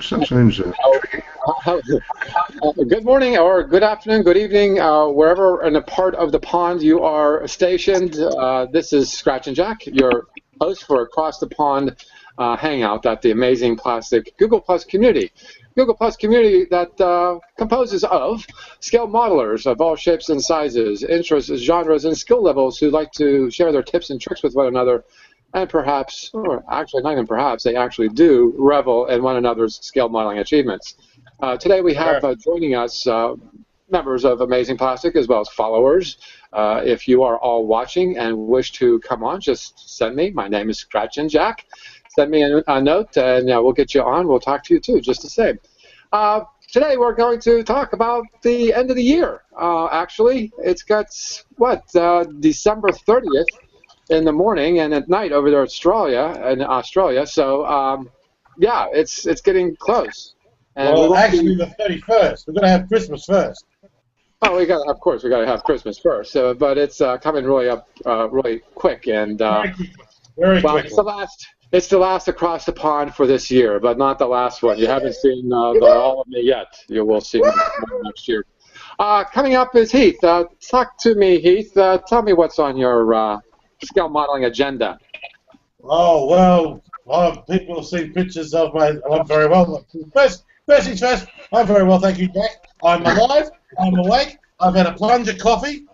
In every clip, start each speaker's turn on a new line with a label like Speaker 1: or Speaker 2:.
Speaker 1: Sometimes
Speaker 2: Good morning, or good afternoon, good evening, wherever in a part of the pond you are stationed. This is Scratch and Jack, your host for Across the Pond Hangout at the amazing plastic Google Plus community. Google Plus community that composes of scale modelers of all shapes and sizes, interests, genres, and skill levels who like to share their tips and tricks with one another, and perhaps, or actually not even perhaps, they actually do revel in one another's scale modeling achievements. Today we have joining us members of Amazing Plastic as well as followers. If you are all watching and wish to come on, just send me. My name is Scratch and Jack. Send me a note and we'll get you on. We'll talk to you too, just the same. Today we're going to talk about the end of the year. Actually, it's got, December 30th in the morning and at night over there in Australia. So, yeah, it's getting close.
Speaker 3: And well, actually, the 31st. We're going to have Christmas first.
Speaker 2: Oh, of course, we got to have Christmas first. But it's coming really up really quick, and
Speaker 3: very quick.
Speaker 2: It's the last across the pond for this year, but not the last one. You haven't seen all of me yet. You will see me next year. Coming up is Heath. Talk to me, Heath. Tell me what's on your scale modeling agenda.
Speaker 3: Oh, well, a lot of people see pictures of I'm very well. First things first, I'm very well, thank you, Jack. I'm alive, I'm awake, I've had a plunge of coffee,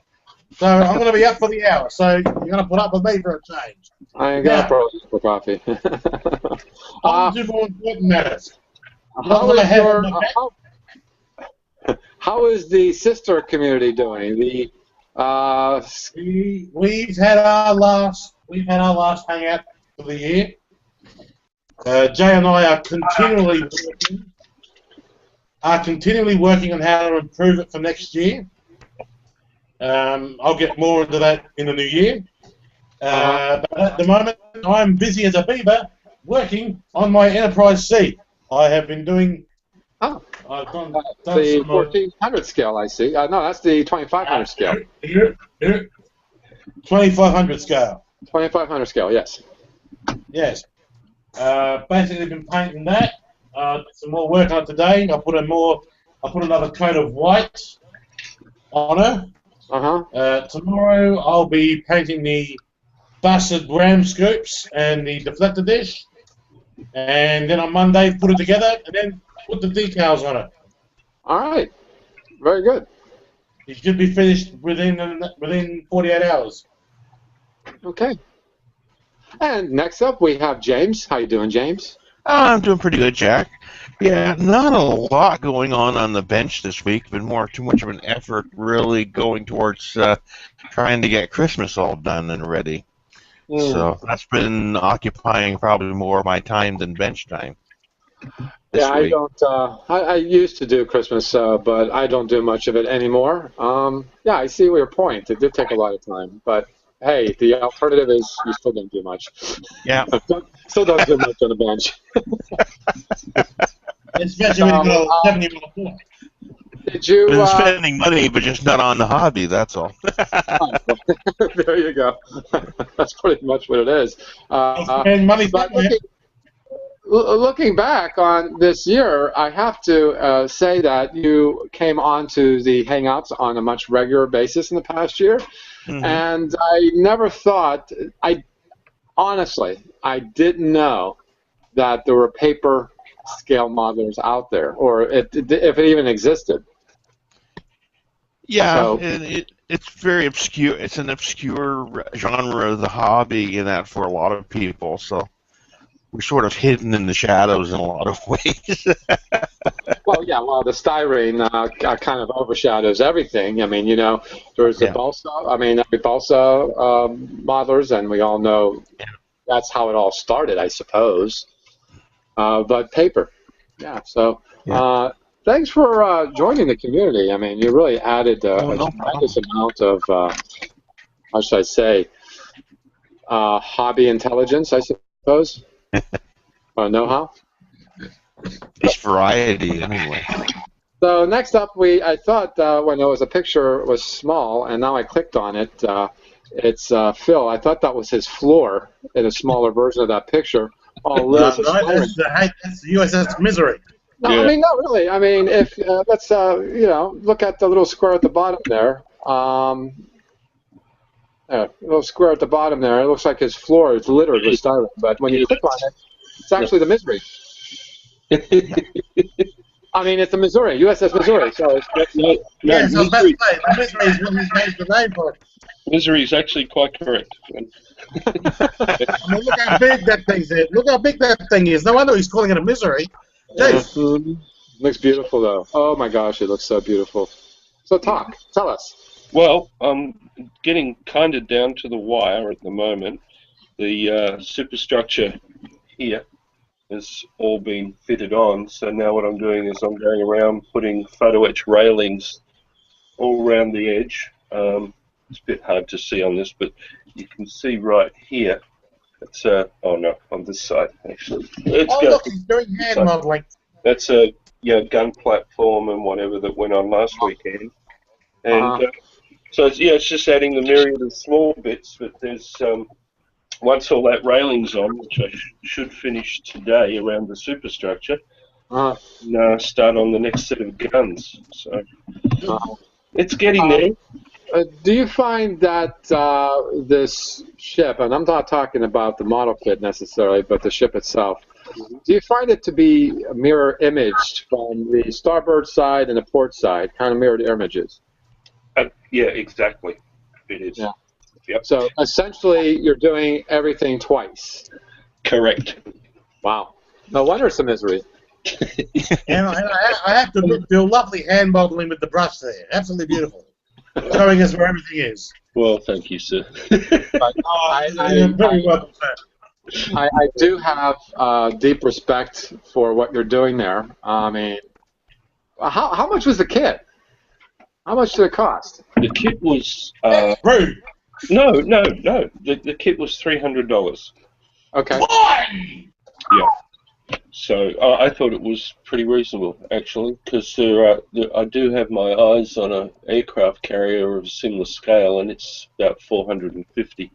Speaker 3: so I'm going to be up for the hour. So you're going to put up with me for a change.
Speaker 2: I ain't got a problem for coffee.
Speaker 3: On to more important matters.
Speaker 2: How is the sister community doing?
Speaker 3: We've had our last hangout for the year. Jay and I are continually working on how to improve it for next year. I'll get more into that in the new year. But at the moment, I'm busy as a beaver working on my Enterprise C. I have been doing.
Speaker 2: Oh, I've done the 1400 scale. I see. No, that's the 2500 scale.
Speaker 3: 2500 scale.
Speaker 2: 2500 scale. Yes.
Speaker 3: Yes. Basically, been painting that. Some more work on it today. I put another coat of white on her. Tomorrow, I'll be painting the busted ram scoops and the deflector dish, and then on Monday, put it together, and then put the decals on it.
Speaker 2: All right. Very good.
Speaker 3: It should be finished within 48 hours.
Speaker 2: Okay. And next up, we have James. How you doing, James?
Speaker 4: I'm doing pretty good, Jack. Yeah, not a lot going on the bench this week. Been too much of an effort really going towards trying to get Christmas all done and ready. So that's been occupying probably more of my time than bench time.
Speaker 2: Yeah, I don't. I used to do Christmas, but I don't do much of it anymore. Yeah, I see your point. It did take a lot of time, but hey, the alternative is you still don't do much.
Speaker 4: Yeah.
Speaker 2: Still don't do much on the bench.
Speaker 3: Especially when you go 70-year-old point.
Speaker 2: Did you?
Speaker 4: Been spending money, but just not on the hobby. That's all.
Speaker 2: There you go. That's pretty much what it is.
Speaker 3: And money.
Speaker 2: But looking back on this year, I have to say that you came onto the Hangouts on a much regular basis in the past year, and I never thought. Honestly, I didn't know that there were paper scale modelers out there, or if it even existed.
Speaker 4: Yeah, so, it's very obscure. It's an obscure genre of the hobby in that for a lot of people. So we're sort of hidden in the shadows in a lot of ways.
Speaker 2: Well, the styrene kind of overshadows everything. I mean, there's the balsa. I mean, the balsa modelers, and we all know that's how it all started, I suppose. But paper, yeah. So. Yeah. Thanks for joining the community. I mean, you really added a tremendous amount of, how should I say, hobby intelligence, I suppose, know-how.
Speaker 4: It's variety, anyway.
Speaker 2: So next up, I thought when there was a picture was small, and now I clicked on it, it's Phil. I thought that was his floor in a smaller version of that picture. all little.
Speaker 3: No, that's the USS Misery.
Speaker 2: No, I mean, not really. I mean, if let's look at the little square at the bottom there. Little square at the bottom there. It looks like his floor is littered with styrene, but when you click on it, it's actually the Misery. I mean, it's the Missouri, USS Missouri. So it's
Speaker 3: yes, I was about to say, the Misery is what he changed the name for it.
Speaker 1: Misery is actually quite correct.
Speaker 3: I mean, look how big that thing is. Look how big that thing is. No wonder he's calling it a Misery.
Speaker 2: Looks beautiful, though. Oh my gosh, it looks so beautiful. So tell us.
Speaker 1: Well, I'm getting kind of down to the wire at the moment. The superstructure here has all been fitted on, so now what I'm doing is I'm going around putting photo etch railings all around the edge. It's a bit hard to see on this, but you can see right here. It's oh no, on this side actually.
Speaker 3: Look, he's doing hand modeling.
Speaker 1: That's a gun platform and whatever that went on last weekend, and so it's just adding the myriad of small bits. But there's once all that railing's on, which I should finish today around the superstructure, and start on the next set of guns. So it's getting there.
Speaker 2: Do you find that this ship, and I'm not talking about the model kit necessarily, but the ship itself, do you find it to be mirror imaged from the starboard side and the port side, kind of mirrored images?
Speaker 1: Yeah, exactly. It is.
Speaker 2: Yeah.
Speaker 1: Yep.
Speaker 2: So essentially, you're doing everything twice.
Speaker 1: Correct.
Speaker 2: Wow. No wonder it's a Misery.
Speaker 3: And I have to do lovely hand modeling with the brush there. Absolutely beautiful. Showing us where everything is.
Speaker 1: Well, thank you, sir.
Speaker 3: Very welcome, sir.
Speaker 2: I do have deep respect for what you're doing there. I mean, how much was the kit? How much did it cost?
Speaker 1: The kit was...
Speaker 3: rude.
Speaker 1: No. The kit was $300.
Speaker 2: Okay.
Speaker 3: What?
Speaker 1: Yeah. So I thought it was pretty reasonable, actually, because I do have my eyes on an aircraft carrier of a similar scale, and it's about $450.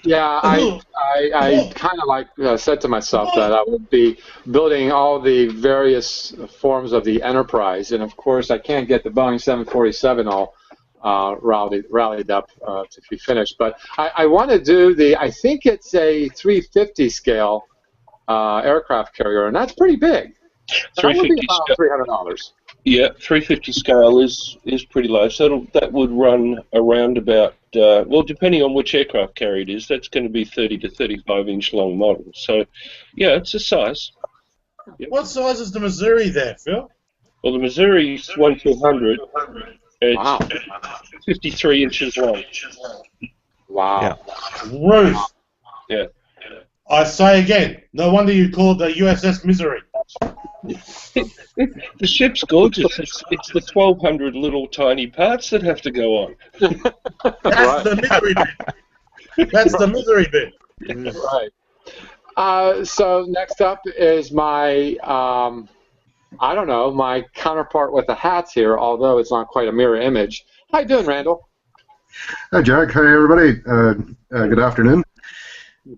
Speaker 2: Yeah, I kind of like said to myself that I would be building all the various forms of the Enterprise, and of course I can't get the Boeing 747 all rallied up to be finished. But I want to do I think it's a 350 scale aircraft carrier, and that's pretty big. That would be about $300.
Speaker 1: Yeah, 350 scale is pretty low. So that would run around about, well, depending on which aircraft carrier it is, that's going to be 30 to 35 inch long model. So, yeah, it's a size. Yep.
Speaker 3: What size is the Missouri there, Phil?
Speaker 1: Well, the Missouri's 1/200. It's 53 inches long.
Speaker 2: Wow.
Speaker 3: Yeah. Ruth.
Speaker 1: Yeah.
Speaker 3: I say again, no wonder you called the USS Misery.
Speaker 1: The ship's gorgeous. It's the 1,200 little tiny parts that have to go on.
Speaker 3: That's the Misery bit. That's the Misery bit.
Speaker 2: Right. So next up is my, I don't know, my counterpart with the hats here, although it's not quite a mirror image. How you doing, Randall?
Speaker 5: Hi, Jack. Hi, everybody. Good afternoon.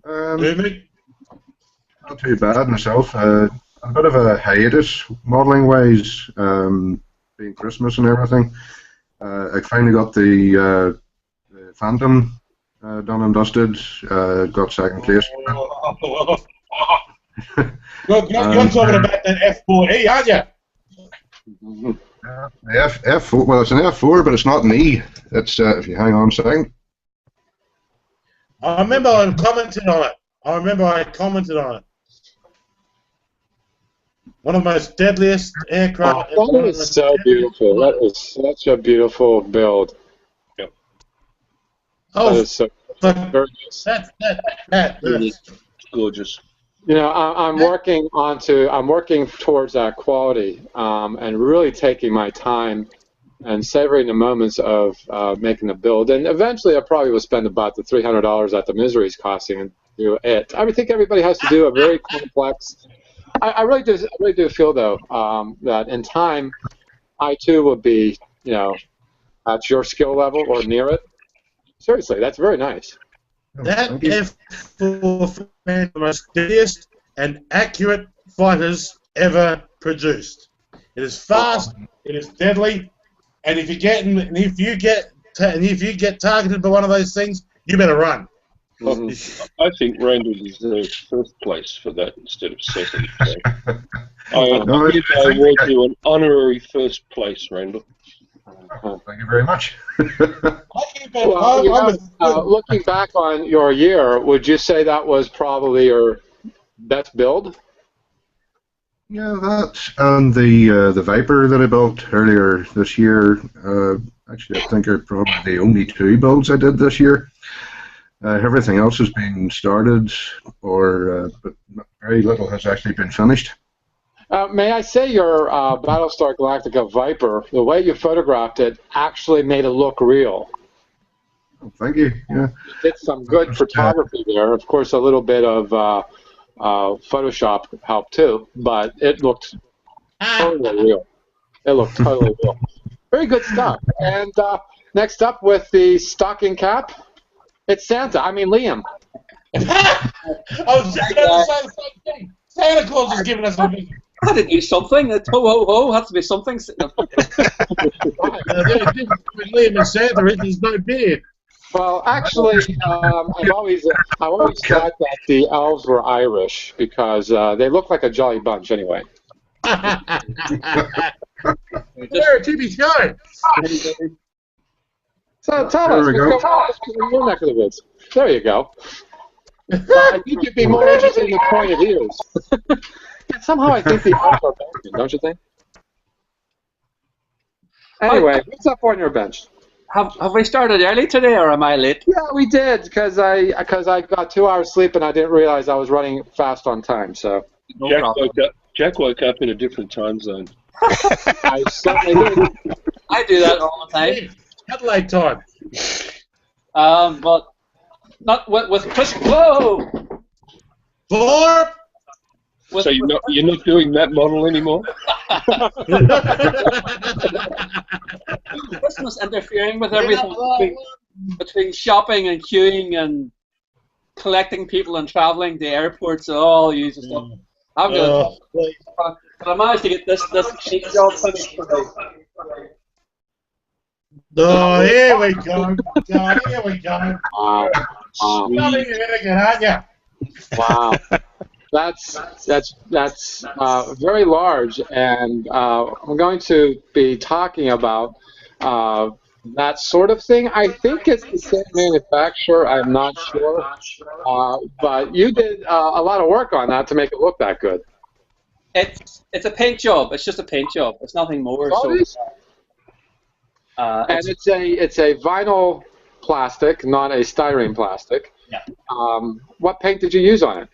Speaker 5: Not too bad myself. A bit of a hiatus modelling-wise, being Christmas and everything. I finally got the Phantom done and dusted. Got second place.
Speaker 3: You're talking about that F4E, aren't you?
Speaker 5: F4. Well, it's an F4, but it's not an E. It's if you hang on a second.
Speaker 3: I remember I commented on it. One of the most deadliest aircraft.
Speaker 2: That is so beautiful. That is such a beautiful build.
Speaker 1: Yep.
Speaker 2: That is so very nice.
Speaker 3: That's
Speaker 1: gorgeous.
Speaker 2: You know, I'm working towards that quality and really taking my time and savoring the moments of making the build. And eventually, I probably will spend about the $300 that the Misery is costing and do it. I think everybody has to do a very complex. I really do feel though that in time, I too will be, you know, at your skill level or near it. Seriously, that's very nice.
Speaker 3: That F4 fan is the most steadiest and accurate fighters ever produced. It is fast, it is deadly, and if you get targeted by one of those things, you better run.
Speaker 1: I think Randall deserves first place for that instead of second. So I award you an honorary first place, Randall.
Speaker 5: Thank you very much.
Speaker 2: Well, looking back on your year, would you say that was probably your best build?
Speaker 5: Yeah, that and the Viper that I built earlier this year. Actually, I think are probably the only two builds I did this year. Everything else has been started, but very little has actually been finished.
Speaker 2: May I say your Battlestar Galactica Viper, the way you photographed it, actually made it look real.
Speaker 5: Oh, thank you. Yeah.
Speaker 2: You did some good photography there. Of course, a little bit of Photoshop helped too, but it looked totally real. It looked totally real. Very good stuff. And next up with the stocking cap, it's Santa. I mean Liam.
Speaker 3: I was just going to say the same thing. Santa Claus is giving us a big.
Speaker 6: I had to do something. Ho ho ho had to be something.
Speaker 3: The difference between Liam and Santa is there's no beard.
Speaker 2: Well, actually, I've always thought that the elves were Irish because they look like a jolly bunch anyway.
Speaker 3: They're a TV show.
Speaker 2: So tell us, what's going on in your neck of the woods? There you go. I think you'd be more interested in the pointed ears. Somehow I think the elves are American, don't you think? Anyway, what's up on your bench?
Speaker 6: Have we started early today, or am I late?
Speaker 2: Yeah, we did, because I got 2 hours sleep and I didn't realize I was running fast on time. So
Speaker 1: Jack woke up in a different time zone.
Speaker 2: I certainly did.
Speaker 6: I do that all the time.
Speaker 3: Adelaide time.
Speaker 6: But not with Chris. Whoa.
Speaker 3: Four.
Speaker 1: So you're not doing that model anymore?
Speaker 6: Christmas interfering with everything between shopping and queuing and collecting people and traveling to airports and all usual stuff. I'm good. But I managed to get this job finished today.
Speaker 3: Oh, here we go. Here we go. Smelling your vinegar, aren't you?
Speaker 2: Wow. That's very large, and I'm going to be talking about that sort of thing. I think it's the same manufacturer. I'm not sure, but you did a lot of work on that to make it look that good.
Speaker 6: It's a paint job. It's just a paint job. It's nothing more.
Speaker 2: Oh, it is? And it's a vinyl plastic, not a styrene plastic.
Speaker 6: Yeah.
Speaker 2: What paint did you use on it?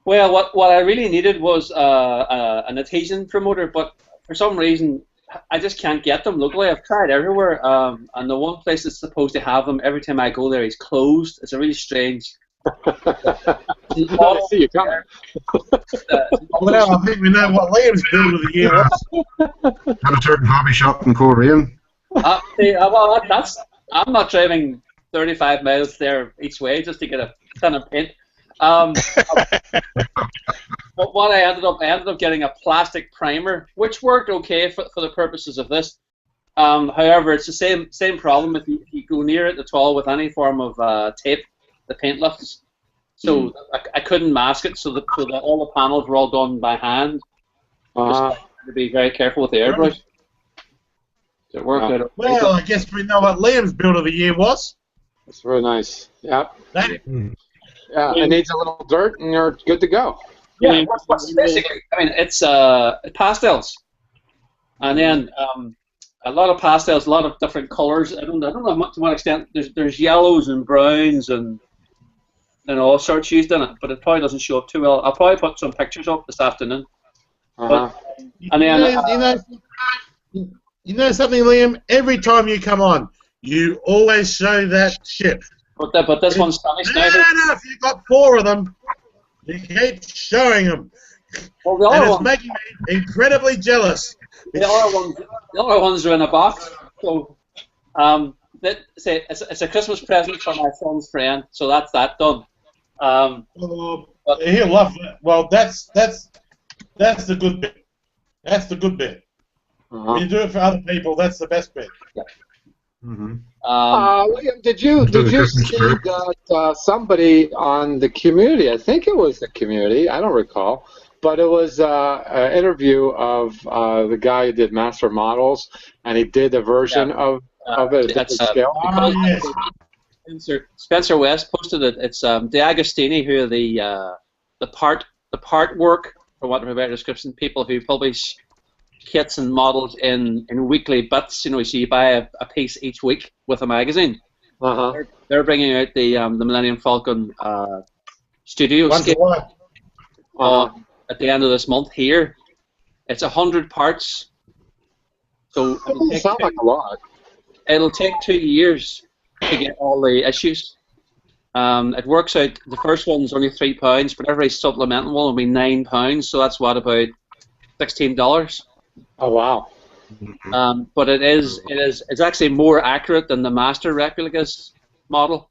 Speaker 6: Well, what I really needed was an adhesion promoter, but for some reason I just can't get them locally. I've tried everywhere, and the one place that's supposed to have them, every time I go there, is closed. It's a really strange.
Speaker 2: I see you coming.
Speaker 3: Well, I think we know what Liam's build of the year was.
Speaker 5: At a certain hobby shop in Coleraine.
Speaker 6: Well, I'm not driving 35 miles there each way just to get a ton of paint. But what I ended up getting a plastic primer, which worked okay for the purposes of this. However, it's the same problem if you go near it at all with any form of tape, the paint lifts. So I couldn't mask it, so that all the panels were all done by hand. Just to be very careful with the airbrush. So it worked out.
Speaker 3: Well, I guess we know what Liam's build of the year was.
Speaker 2: That's very nice. Yep.
Speaker 3: Yeah,
Speaker 2: it needs a little dirt, and you're good to go.
Speaker 6: Yeah, what's basically, I mean, it's pastels, and then a lot of pastels, a lot of different colors. I don't know to what extent there's yellows and browns and all sorts used in it, but it probably doesn't show up too well. I'll probably put some pictures up this afternoon. But, and then
Speaker 3: you know something, Liam? Every time you come on, you always show that ship.
Speaker 6: But this one's finished now.
Speaker 3: No, if you've got 4 of them, you keep showing them.
Speaker 6: Well,
Speaker 3: and it's making me incredibly jealous.
Speaker 6: The other ones are in a box. So, it's a Christmas present for my son's friend, so that's that done.
Speaker 3: He'll love that. Well, that's the good bit. That's the good bit. When you do it for other people, that's the best bit.
Speaker 6: Yeah.
Speaker 2: William, did you see that somebody on the community? I think it was the community. I don't recall, but it was an interview of the guy who did Master Models, and he did a version of it at different scale.
Speaker 3: Yes.
Speaker 6: Spencer West posted it. It's DeAgostini, who are the part work, for want of a better description, people who publish kits and models in weekly bits. You know, so you buy a piece each week with a magazine. They're bringing out the Millennium Falcon studio scale at the end of this month here. It's 100 parts. So
Speaker 2: it'll sound like a lot.
Speaker 6: It'll take 2 years to get all the issues. It works out. The first one's only £3, but every supplemental one will be £9. So that's what, about $16.
Speaker 2: Oh wow!
Speaker 6: But it's actually more accurate than the Master Replicas model,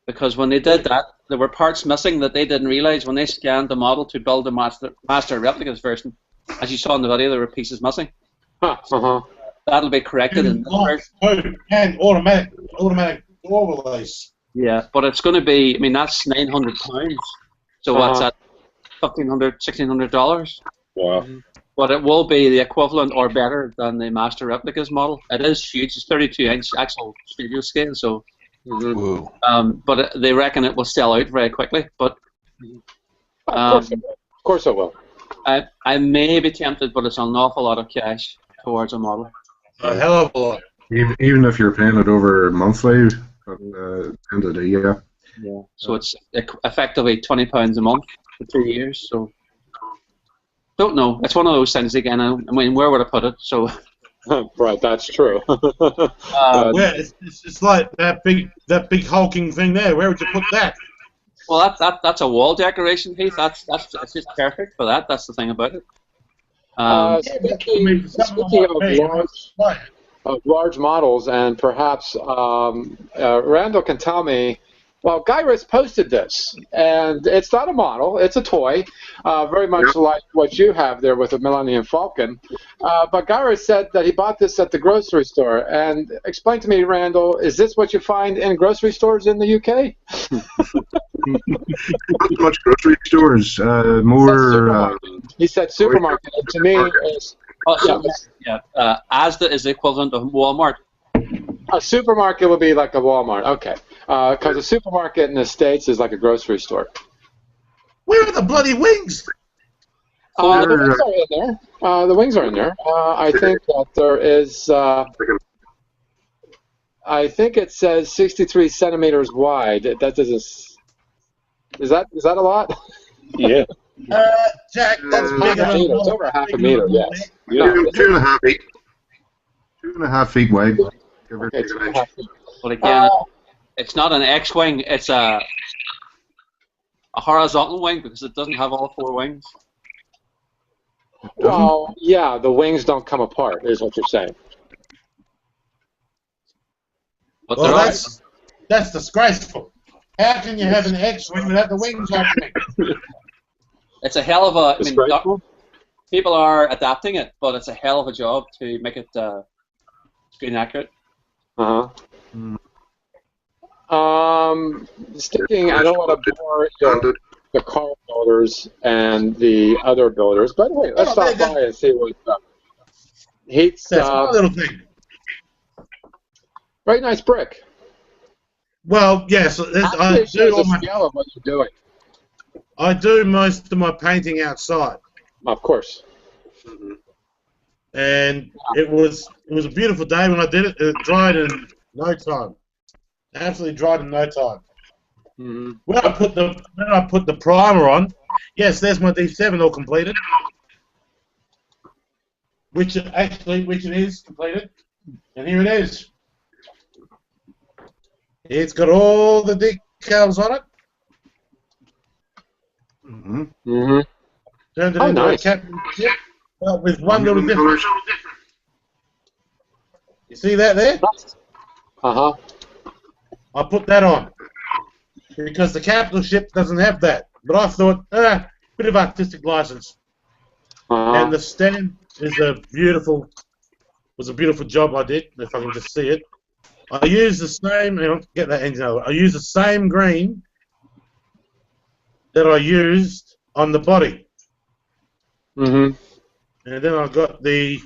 Speaker 6: because when they did that, there were parts missing that they didn't realize when they scanned the model to build the Master Replicas version. As you saw in the video, there were pieces missing. That'll be corrected in this version.
Speaker 3: And automatic door release.
Speaker 6: Yeah, but it's going to be. I mean, that's £900. So what's that? $1,500, $1,600.
Speaker 1: Wow.
Speaker 6: But it will be the equivalent or better than the Master Replicas model. It is huge. It's 32-inch actual studio scale. So, but they reckon it will sell out very quickly. But
Speaker 2: of course it will.
Speaker 6: I may be tempted, but it's an awful lot of cash towards a model.
Speaker 3: A hell of a lot.
Speaker 5: Even if you're paying it over monthly, at the end of the year.
Speaker 6: Yeah. So it's effectively £20 a month for 2 years. So. Don't know. It's one of those things again. I mean, where would I put it? So,
Speaker 2: right, that's true.
Speaker 3: Where it's like that big hulking thing there. Where would you put that?
Speaker 6: Well, that's a wall decoration piece. That's just perfect for that. That's the thing about it.
Speaker 2: Speaking of large models, and perhaps Randall can tell me. Well, Gyrus posted this, and it's not a model, it's a toy, very much like what you have there with the Millennium Falcon. But Gyrus said that he bought this at the grocery store. And explain to me, Randall, is this what you find in grocery stores in the UK?
Speaker 5: Not so much grocery stores, more...
Speaker 2: He said supermarket, and to me it's...
Speaker 6: Asda is the equivalent of Walmart.
Speaker 2: A supermarket would be like a Walmart, okay. Because a supermarket in the States is like a grocery store.
Speaker 3: Where are the bloody wings?
Speaker 2: The wings are in there. The wings are in there. I think that there is... I think it says 63 centimeters wide. That doesn't... Is that a lot?
Speaker 1: Yeah.
Speaker 3: Jack, that's bigger than...
Speaker 2: It's over half a meter, yes.
Speaker 5: 2.5 feet. 2.5 feet wide.
Speaker 2: Okay, 2.5 feet.
Speaker 6: But again, it's not an X-wing, it's a horizontal wing because it doesn't have all 4 wings.
Speaker 2: Well, yeah, the wings don't come apart, is what you're saying.
Speaker 6: But
Speaker 3: well, that's disgraceful. How can you have an X-wing without the wings opening?
Speaker 6: It's a hell of a... I mean, people are adapting it, but it's a hell of a job to make it screen accurate.
Speaker 2: Sticking, I don't want to bore the car builders and the other builders, but wait, let's stop by and see what Heat's.
Speaker 3: That's one little thing.
Speaker 2: Very nice brick.
Speaker 3: Well, yes, I do all my
Speaker 2: scale of what you're doing.
Speaker 3: I do most of my painting outside.
Speaker 2: Of course.
Speaker 3: And it was a beautiful day when I did it. It dried in no time. Absolutely dried in no time. When I put the primer on, yes, there's my D7 all completed. Which it is completed. And here it is. It's got all the decals on it. Turned it into a captain ship, with one little difference. You see that there?
Speaker 2: Uh-huh.
Speaker 3: I put that on because the capital ship doesn't have that. But I thought, bit of artistic license. And the stand is was a beautiful job I did, if I can just see it. I used the same, get that engine over. I used the same green that I used on the body.
Speaker 2: Mm-hmm.
Speaker 3: And then I got the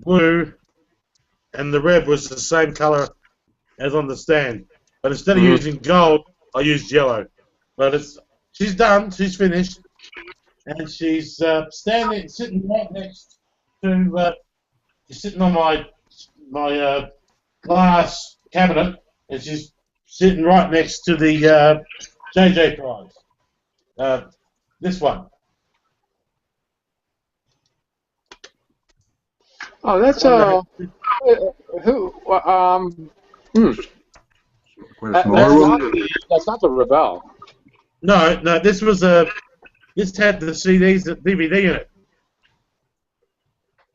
Speaker 3: blue, and the red was the same color as on the stand. But instead of using gold, I used yellow. But she's done, she's finished, and she's sitting right next to, she's sitting on my glass cabinet, and she's sitting right next to the JJ prize. This one.
Speaker 2: Oh, that's who?
Speaker 5: Quite a smaller one.
Speaker 2: That's not the Rebel.
Speaker 3: No, this was this had the CDs, the DVD in it.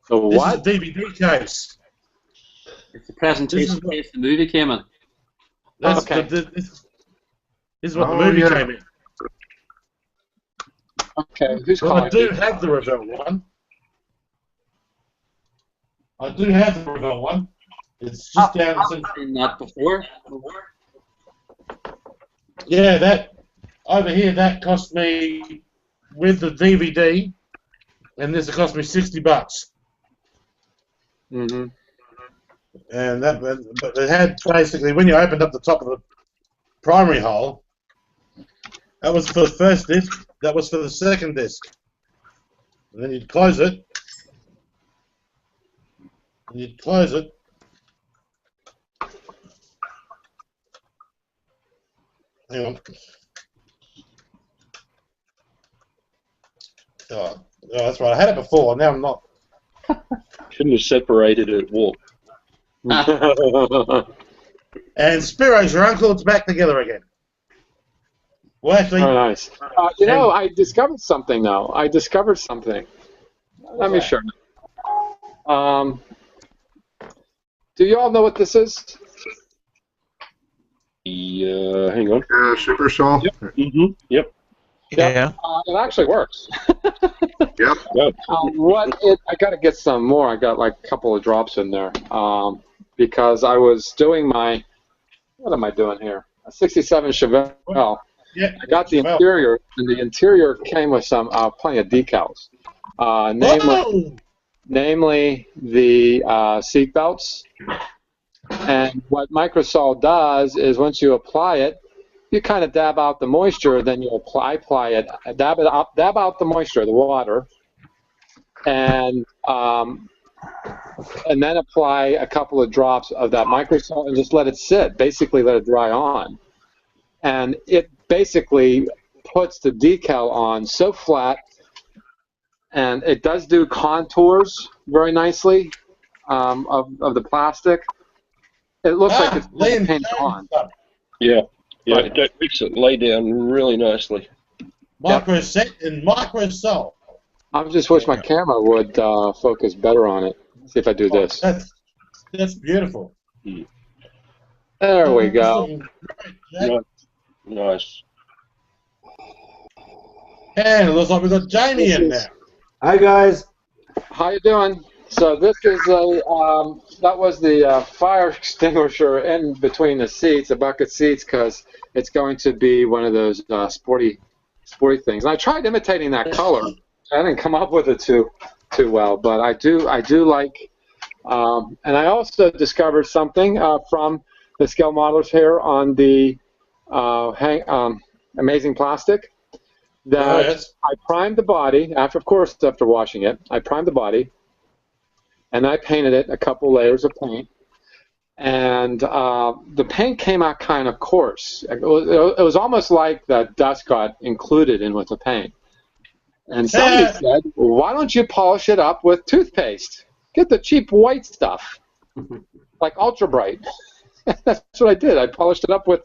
Speaker 2: The what?
Speaker 3: This is a DVD case.
Speaker 6: It's the presentation case the movie came in.
Speaker 3: That's
Speaker 2: okay.
Speaker 3: This is what the movie came in.
Speaker 2: Okay, who's
Speaker 3: Well,
Speaker 2: calling?
Speaker 3: I do have the Revell one. I do have the Revell one. It's just down.
Speaker 6: I've seen that before.
Speaker 3: Yeah, that over here that cost me with the DVD, and this cost me $60.
Speaker 2: Mm-hmm.
Speaker 3: And but it had basically when you opened up the top of the primary hole, that was for the first disc. That was for the second disc. And then you'd close it. And you'd close it. Hang on. Oh, that's right. I had it before. Now I'm not.
Speaker 1: Couldn't have separated it at walk.
Speaker 3: And Spiro's your uncle. It's back together again. Well, actually,
Speaker 2: Very nice. You know, I discovered something now. Let me show you. Do you all know what this is?
Speaker 1: Hang on.
Speaker 5: Super Saw.
Speaker 1: Yep. Mm-hmm. Yep.
Speaker 4: Yeah.
Speaker 2: It actually works.
Speaker 5: Yep.
Speaker 2: I got to get some more. I got like a couple of drops in there because I was doing what am I doing here? A 67 Chevelle.
Speaker 3: Yeah,
Speaker 2: I got the interior, and the interior came with some plenty of decals, namely the seat belts. And what Microsol does is once you apply it, you kind of dab out the moisture, then you apply it, dab out the moisture, the water, and then apply a couple of drops of that Microsol and just let it sit, basically let it dry on. And it basically puts the decal on so flat, and it does do contours very nicely of the plastic. It looks like it's painted on.
Speaker 1: Yeah, it makes it lay down really nicely.
Speaker 3: Microset and Microsol.
Speaker 2: I just wish my camera would focus better on it. See if I do this.
Speaker 3: That's beautiful.
Speaker 2: There we go.
Speaker 1: Nice.
Speaker 3: And it looks like we've got Jamie in now.
Speaker 7: Hi guys.
Speaker 2: How you doing? So this is that was the fire extinguisher in between the seats, the bucket seats, because it's going to be one of those sporty things. And I tried imitating that color. I didn't come up with it too well, but I do like. And I also discovered something from the scale modelers here on the Amazing Plastic. That I primed the body after washing it. I primed the body, and I painted it a couple layers of paint, and the paint came out kind of coarse. It was almost like the dust got included in with the paint. And somebody said, "Why don't you polish it up with toothpaste? Get the cheap white stuff, like Ultra Bright." That's what I did. I polished it up with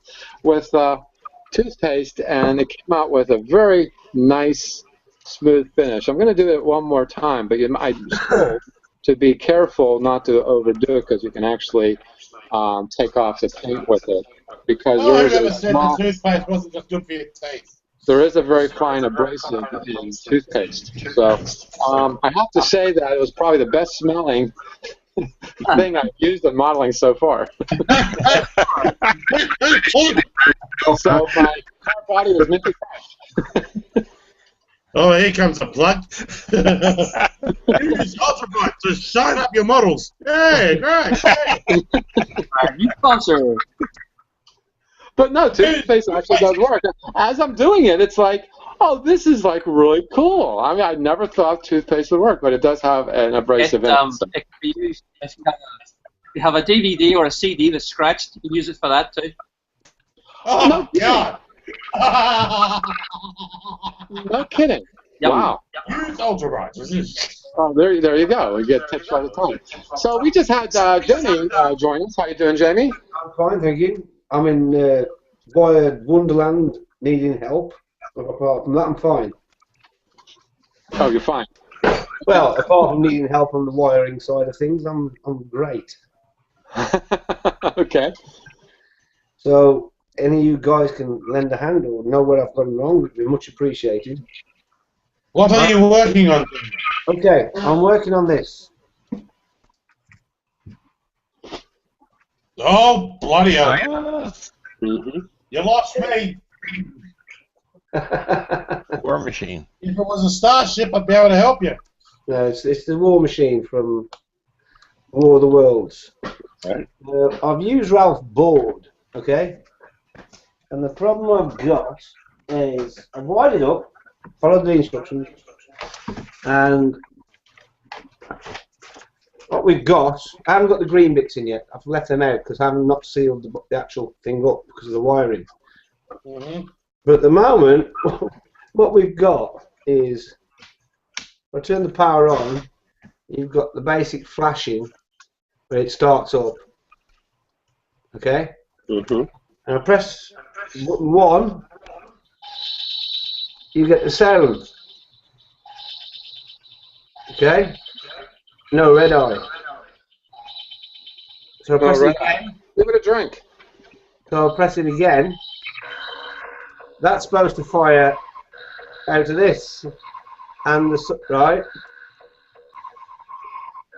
Speaker 2: toothpaste, and it came out with a very nice, smooth finish. I'm going to do it one more time, but I'm told to be careful not to overdo it because you can actually take off the paint with it because
Speaker 3: Oh,
Speaker 2: there
Speaker 3: I
Speaker 2: is
Speaker 3: never
Speaker 2: a
Speaker 3: said
Speaker 2: small,
Speaker 3: the toothpaste wasn't just good for your teeth.
Speaker 2: there is a very fine abrasive in toothpaste. So I have to say that it was probably the best smelling thing I've used in modeling so far. So my car body was minty fresh.
Speaker 3: Oh, here comes a plug. Use Ultra Bright to shine up your models. Hey, great.
Speaker 6: Our new sponsor.
Speaker 2: But no, toothpaste actually does work. As I'm doing it, it's like, oh, this is like really cool. I mean, I never thought toothpaste would work, but it does have an abrasive in it. So.
Speaker 6: It can be used if you have a DVD or a CD that's scratched. You can use it for that too.
Speaker 3: Oh,
Speaker 2: No kidding.
Speaker 3: God.
Speaker 2: No kidding.
Speaker 6: Yep.
Speaker 2: Wow.
Speaker 3: Use Ultra Bright.
Speaker 2: Oh, there you go. We get tips all the time. So we just had Jamie join us. How you doing, Jamie?
Speaker 7: I'm fine, thank you. I'm in Wired Wonderland needing help. But apart from that, I'm fine.
Speaker 2: Oh, you're fine.
Speaker 7: Well, apart from needing help on the wiring side of things, I'm great.
Speaker 2: Okay.
Speaker 7: So, any of you guys can lend a hand or know where I've gone wrong, would be much appreciated.
Speaker 3: What are you working on?
Speaker 7: Okay, I'm working on this.
Speaker 3: Oh, bloody hell.
Speaker 1: Mm-hmm.
Speaker 3: You lost me.
Speaker 4: War Machine.
Speaker 3: If it was a starship, I'd be able to help you.
Speaker 7: No, it's the War Machine from War of the Worlds.
Speaker 1: Right.
Speaker 7: I've used Ralph's board, okay? And the problem I've got is I've wired it up, followed the instructions, and what we've got, I haven't got the green bits in yet. I've left them out because I haven't not sealed the actual thing up because of the wiring.
Speaker 3: Mm-hmm.
Speaker 7: But at the moment, what we've got is, if I turn the power on, you've got the basic flashing where it starts up. Okay?
Speaker 1: Mm-hmm.
Speaker 7: And I press button 1, you get the sound. Okay? No red eye. So I press it again.
Speaker 2: Give it a drink.
Speaker 7: So I'll press it again. That's supposed to fire out of this. And the right.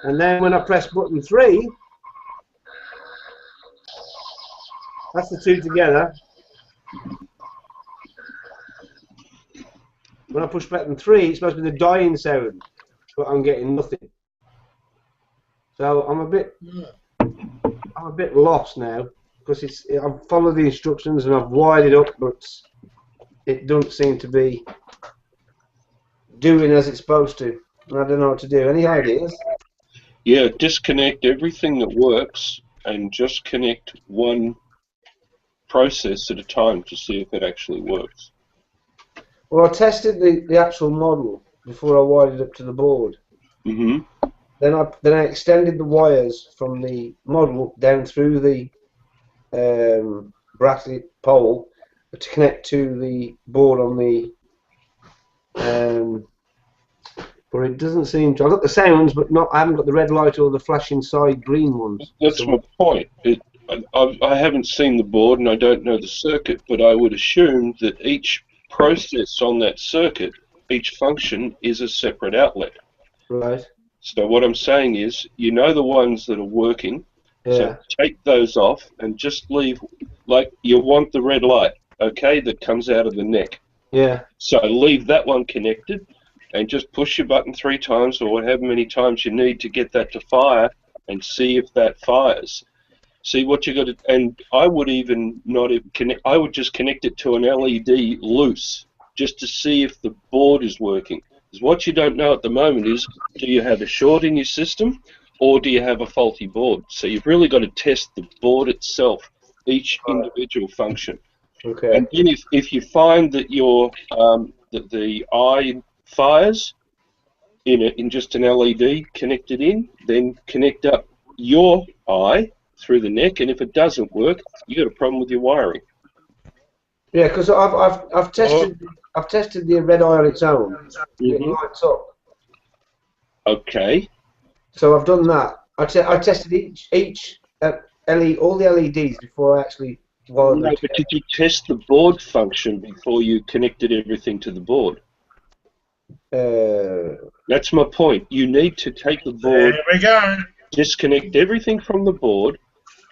Speaker 7: And then when I press button 3, that's the two together. When I push button 3, it's supposed to be the dying sound, but I'm getting nothing. So I'm a bit lost now because I've followed the instructions and I've wired it up, but it doesn't seem to be doing as it's supposed to. And I don't know what to do. Any ideas?
Speaker 1: Yeah, disconnect everything that works and just connect one process at a time to see if it actually works.
Speaker 7: Well, I tested the actual model before I wired it up to the board.
Speaker 1: Mm-hmm.
Speaker 7: Then I extended the wires from the model down through the bracket pole to connect to the board on the. But it doesn't seem to. I've got the sounds, but I haven't got the red light or the flashing side green ones.
Speaker 1: That's
Speaker 7: So,
Speaker 1: my point. I haven't seen the board and I don't know the circuit, but I would assume that each process on that circuit, each function, is a separate outlet.
Speaker 7: right.
Speaker 1: So what I'm saying is, you know the ones that are working,
Speaker 7: Yeah.
Speaker 1: so take those off and just leave, like you want the red light, okay, that comes out of the neck.
Speaker 7: Yeah.
Speaker 1: So leave that one connected and just push your button 3 times or however many times you need to get that to fire and see if that fires. See what you got to, and I would even not even connect, I would just connect it to an LED loose just to see if the board is working. Because what you don't know at the moment is, do you have a short in your system or do you have a faulty board? So you've really got to test the board itself, each individual function.
Speaker 7: Okay.
Speaker 1: And then if you find that that the eye fires in just an LED connected in, then connect up your eye through the neck, and if it doesn't work, you got a problem with your wiring.
Speaker 7: Yeah, because I've tested the red eye on its own. It
Speaker 1: Mhm.
Speaker 7: lights up.
Speaker 1: Okay.
Speaker 7: So I've done that. I tested each all the LEDs before I actually wired them
Speaker 1: No, but did you test the board function before you connected everything to the board? That's my point. You need to take the board,
Speaker 3: There we go.
Speaker 1: disconnect everything from the board,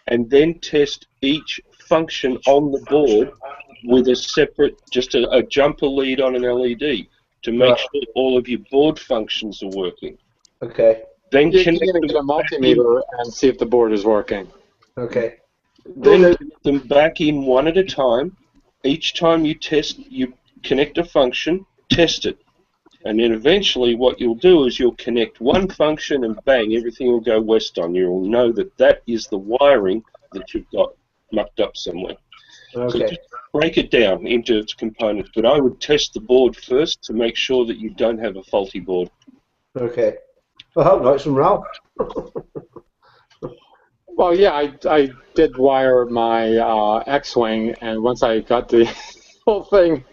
Speaker 1: and then test each function on the board with a separate, just a jumper lead on an LED to make sure all of your board functions are working.
Speaker 7: Okay.
Speaker 1: Then
Speaker 2: You
Speaker 1: connect
Speaker 2: can get a multimeter and see if the board is working.
Speaker 7: Okay.
Speaker 1: Then connect them back in one at a time. Each time you test, you connect a function, test it. And then eventually what you'll do is you'll connect one function and bang, everything will go west on. You'll know that that is the wiring that you've got mucked up somewhere.
Speaker 7: Okay.
Speaker 1: So just break it down into its components. But I would test the board first to make sure that you don't have a faulty board.
Speaker 7: Okay. I hope not. It's from Ralph.
Speaker 2: Well, yeah, I did wire my X-Wing, and once I got the whole thing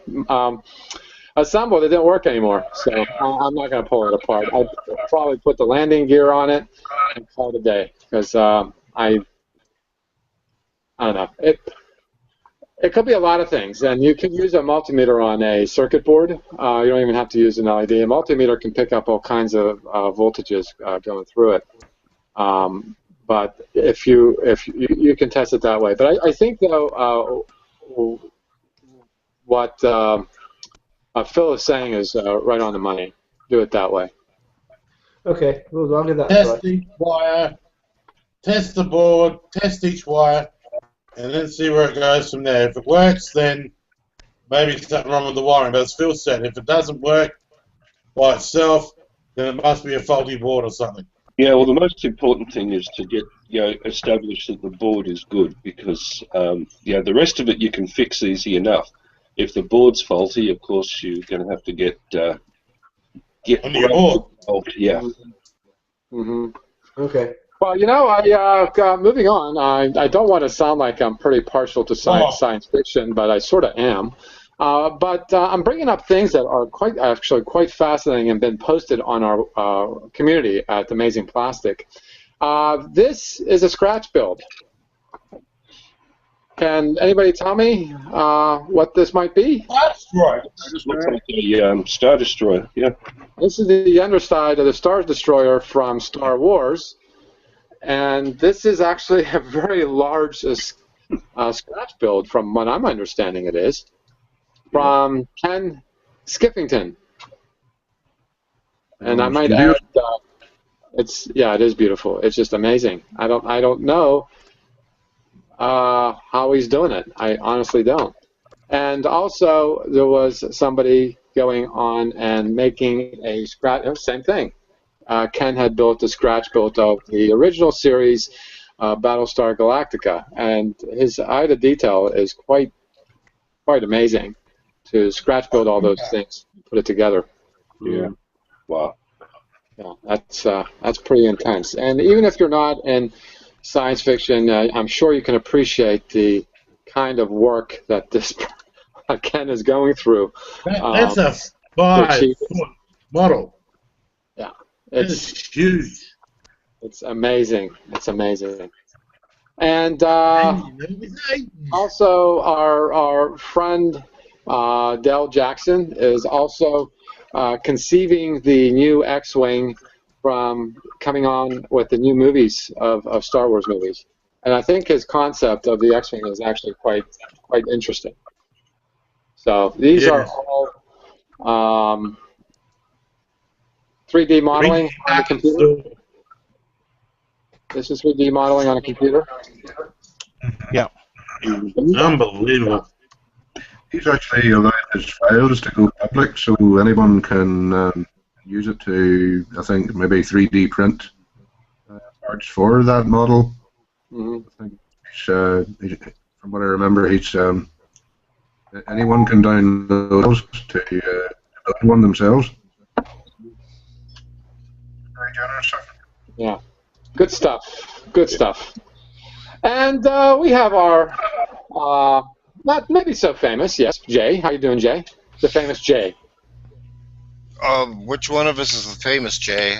Speaker 2: assembled, it didn't work anymore. So I'm not going to pull it apart. I'd probably put the landing gear on it and call it a day, because I don't know. It could be a lot of things, and you can use a multimeter on a circuit board. You don't even have to use an LED. A multimeter can pick up all kinds of voltages going through it. But if you can test it that way. But I think though what Phil is saying is right on the money. Do it that way.
Speaker 7: Okay, well, I'll do that.
Speaker 3: Test each wire, test the board, test each wire, and then see where it goes from there. If it works, then maybe something wrong with the wiring. But as Phil said, if it doesn't work by itself, then it must be a faulty board or something.
Speaker 1: Yeah, well, the most important thing is to get established that the board is good, because the rest of it you can fix easy enough. If the board's faulty, of course you're going to have to get
Speaker 3: on your board.
Speaker 1: Yeah.
Speaker 2: Mm-hmm.
Speaker 7: Okay.
Speaker 2: Well, moving on. I don't want to sound like I'm pretty partial to science fiction, but I sort of am. But I'm bringing up things that are quite fascinating and been posted on our community at Amazing Plastic. This is a scratch build. Can anybody tell me what this might be?
Speaker 3: That's right.
Speaker 1: It looks like a Star Destroyer, yeah.
Speaker 2: This is the underside of the Star Destroyer from Star Wars, and this is actually a very large scratch build, from what I'm understanding it is, from Ken Skiffington. And I might add, it is beautiful. It's just amazing. I don't know how he's doing it. I honestly don't. And also, there was somebody going on and making a scratch. Same thing. Ken had built a scratch build of the original series, Battlestar Galactica, and his eye to detail is quite amazing. To scratch build all those things, put it together.
Speaker 1: Yeah. Wow.
Speaker 2: Yeah, that's pretty intense. And even if you're not in science fiction, I'm sure you can appreciate the kind of work that this Ken is going through.
Speaker 3: That's a 5-foot model.
Speaker 2: Yeah,
Speaker 3: it's huge.
Speaker 2: It's amazing. It's amazing. And also our friend Dell Jackson is also conceiving the new X-Wing from coming on with the new movies of Star Wars movies. And I think his concept of the X-Wing is actually quite interesting. So these are all 3D modeling on the computer. This is 3D modeling on a computer.
Speaker 4: Yeah.
Speaker 3: Unbelievable.
Speaker 5: He's actually allowed his files to go public, so anyone can use it to, I think, maybe 3D print parts for that model.
Speaker 2: Mm-hmm.
Speaker 5: I think from what I remember, he's anyone can download those to build one themselves. Very generous.
Speaker 2: Yeah, good stuff. Good stuff. And we have our not maybe so famous, yes, Jay. How you doing, Jay? The famous Jay.
Speaker 8: Which one of us is the famous Jay?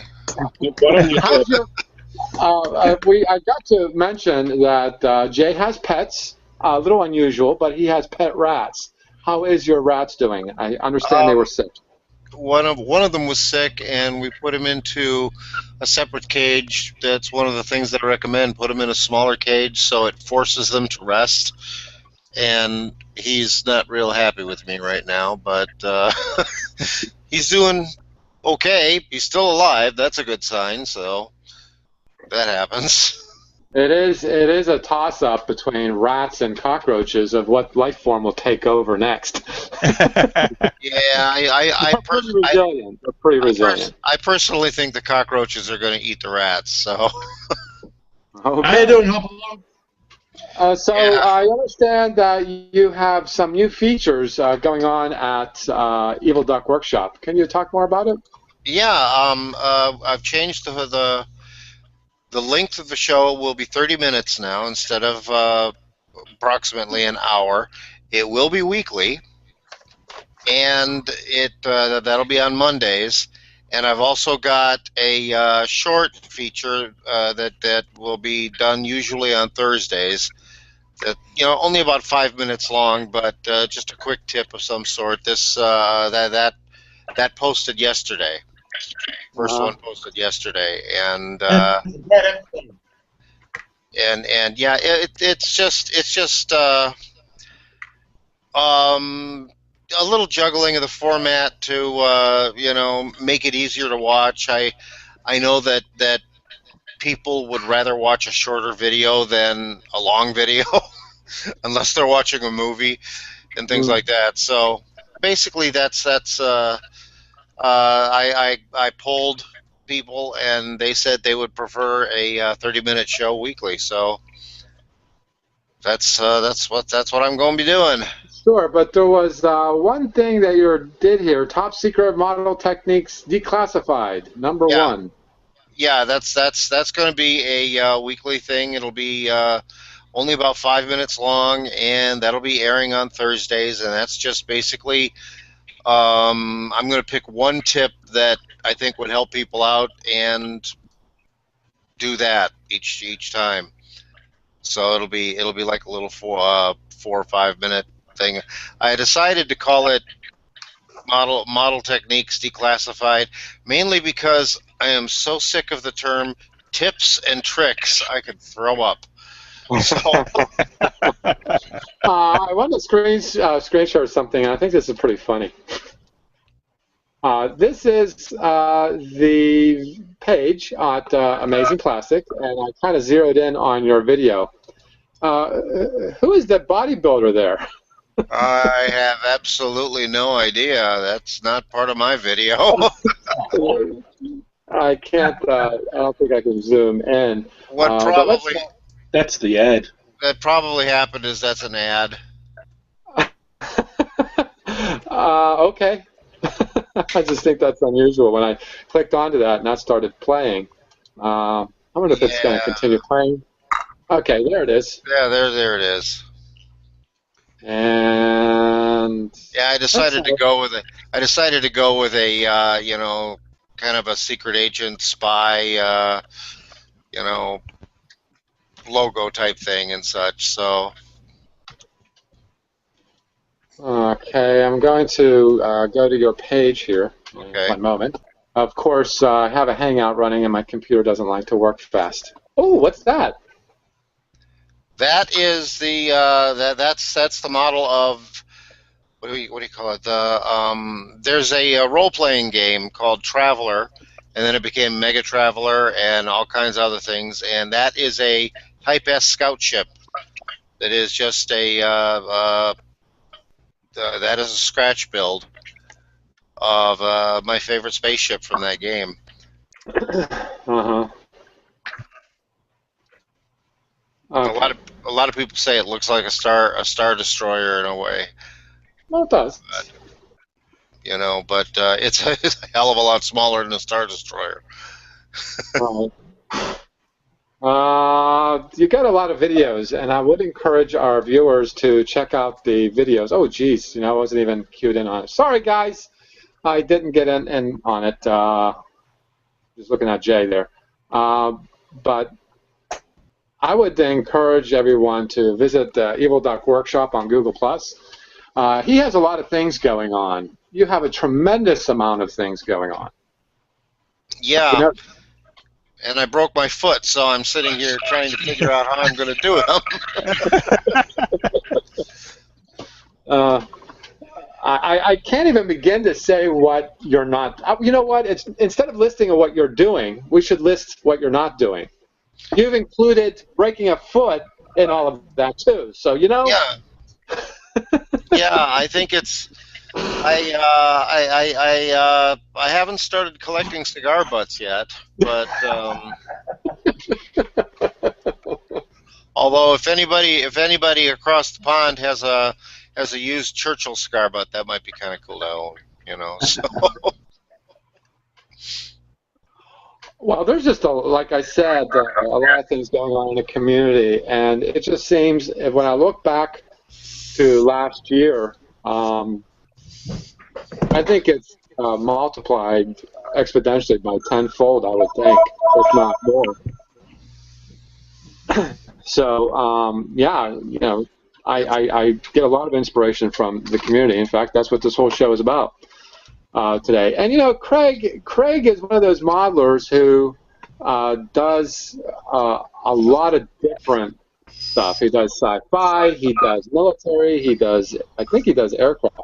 Speaker 2: I got to mention that Jay has pets. A little unusual, but he has pet rats. How is your rats doing? I understand they were sick.
Speaker 8: One of them was sick, and we put him into a separate cage. That's one of the things that I recommend. Put him in a smaller cage so it forces them to rest. And he's not real happy with me right now, but he's doing okay. He's still alive. That's a good sign. So that happens.
Speaker 2: It is a toss-up between rats and cockroaches of what life form will take over next.
Speaker 8: Yeah,
Speaker 2: They're pretty resilient. They're pretty resilient.
Speaker 8: I personally think the cockroaches are going to eat the rats. So.
Speaker 2: Okay.
Speaker 3: How you doing, Hop Along?
Speaker 2: Yeah. I understand that you have some new features going on at Evil Duck Workshop. Can you talk more about it?
Speaker 8: Yeah, I've changed the length of the show will be 30 minutes now instead of approximately an hour. It will be weekly, and that'll be on Mondays. And I've also got a short feature that will be done usually on Thursdays. That only about 5 minutes long, but just a quick tip of some sort. This that posted yesterday. First one posted yesterday, and yeah, it's just a little juggling of the format to make it easier to watch. I know that people would rather watch a shorter video than a long video, unless they're watching a movie and things like that. So basically, that's. I polled people, and they said they would prefer a 30-minute show weekly. So that's what I'm going to be doing.
Speaker 2: Sure, but there was one thing that you did here: top secret model techniques declassified. Number one.
Speaker 8: Yeah, that's going to be a weekly thing. It'll be only about 5 minutes long, and that'll be airing on Thursdays. And that's just basically. I'm going to pick one tip that I think would help people out and do that each time. So it'll be like a little 4 or 5 minute thing. I decided to call it model techniques declassified, mainly because I am so sick of the term tips and tricks I could throw up. So.
Speaker 2: I want to screen share something, and I think this is pretty funny. This is the page at Amazing Plastic, and I kind of zeroed in on your video. Who is that bodybuilder there?
Speaker 8: I have absolutely no idea. That's not part of my video.
Speaker 2: I can't. I don't think I can zoom in.
Speaker 8: What probably?
Speaker 1: That's the ad.
Speaker 8: That probably happened is that's an ad.
Speaker 2: Okay. I just think that's unusual. When I clicked onto that and that started playing, I wonder if it's going to continue playing. Okay, there it is.
Speaker 8: Yeah, there it is.
Speaker 2: And
Speaker 8: yeah, I decided to go with a kind of a secret agent spy logo type thing and such. So
Speaker 2: okay, I'm going to go to your page here.
Speaker 8: Okay.
Speaker 2: One moment. Of course, I have a Hangout running, and my computer doesn't like to work fast. Oh, what's that?
Speaker 8: That is the that's the model of what do you call it? There's a role-playing game called Traveler, and then it became Mega Traveler and all kinds of other things. And that is a Type S scout ship. That is just that is a scratch build of my favorite spaceship from that game.
Speaker 2: Uh-huh. Okay.
Speaker 8: A lot of people say it looks like a star destroyer in a way.
Speaker 2: Well, it does.
Speaker 8: But it's a hell of a lot smaller than a star destroyer.
Speaker 2: You got a lot of videos, and I would encourage our viewers to check out the videos. Oh, geez, I wasn't even cued in on it. Sorry, guys, I didn't get in on it. Just looking at Jay there. but I would encourage everyone to visit the Evil Duck Workshop on Google+. He has a lot of things going on. You have a tremendous amount of things going on.
Speaker 8: Yeah.
Speaker 2: You know,
Speaker 8: and I broke my foot, so I'm sitting here trying to figure out how I'm going to do
Speaker 2: it. I can't even begin to say what you're not. You know what? It's instead of listing what you're doing, we should list what you're not doing. You've included breaking a foot in all of that too. So you know.
Speaker 8: Yeah. Yeah, I think it's. I haven't started collecting cigar butts yet, but although if anybody across the pond has a used Churchill cigar butt, that might be kind of cool to own, you know. So.
Speaker 2: Well, there's just like I said, a lot of things going on in the community, and it just seems when I look back to last year. I think it's multiplied exponentially by tenfold, I would think, if not more. So, yeah, you know, I get a lot of inspiration from the community. In fact, that's what this whole show is about today. And, you know, Craig is one of those modelers who does a lot of different stuff. He does sci-fi, he does military, I think he does aircraft.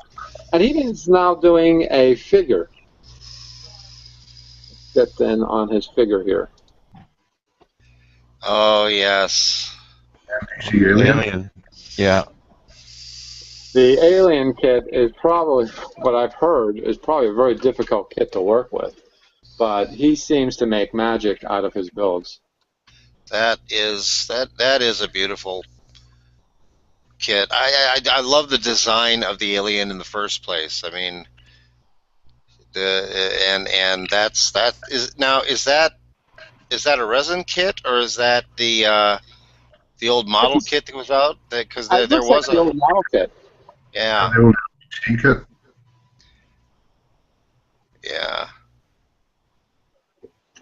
Speaker 2: And he's now doing a figure. Get in on his figure here.
Speaker 8: Oh, yes.
Speaker 5: The alien.
Speaker 4: Yeah.
Speaker 2: The alien kit is probably, what I've heard, is probably a very difficult kit to work with. But he seems to make magic out of his builds.
Speaker 8: That is a beautiful kit. I love the design of the alien in the first place. I mean, and that is that a resin kit, or is that the old model kit that was out? Because there was
Speaker 2: the old model kit.
Speaker 8: Yeah.
Speaker 5: The old kit.
Speaker 8: Yeah.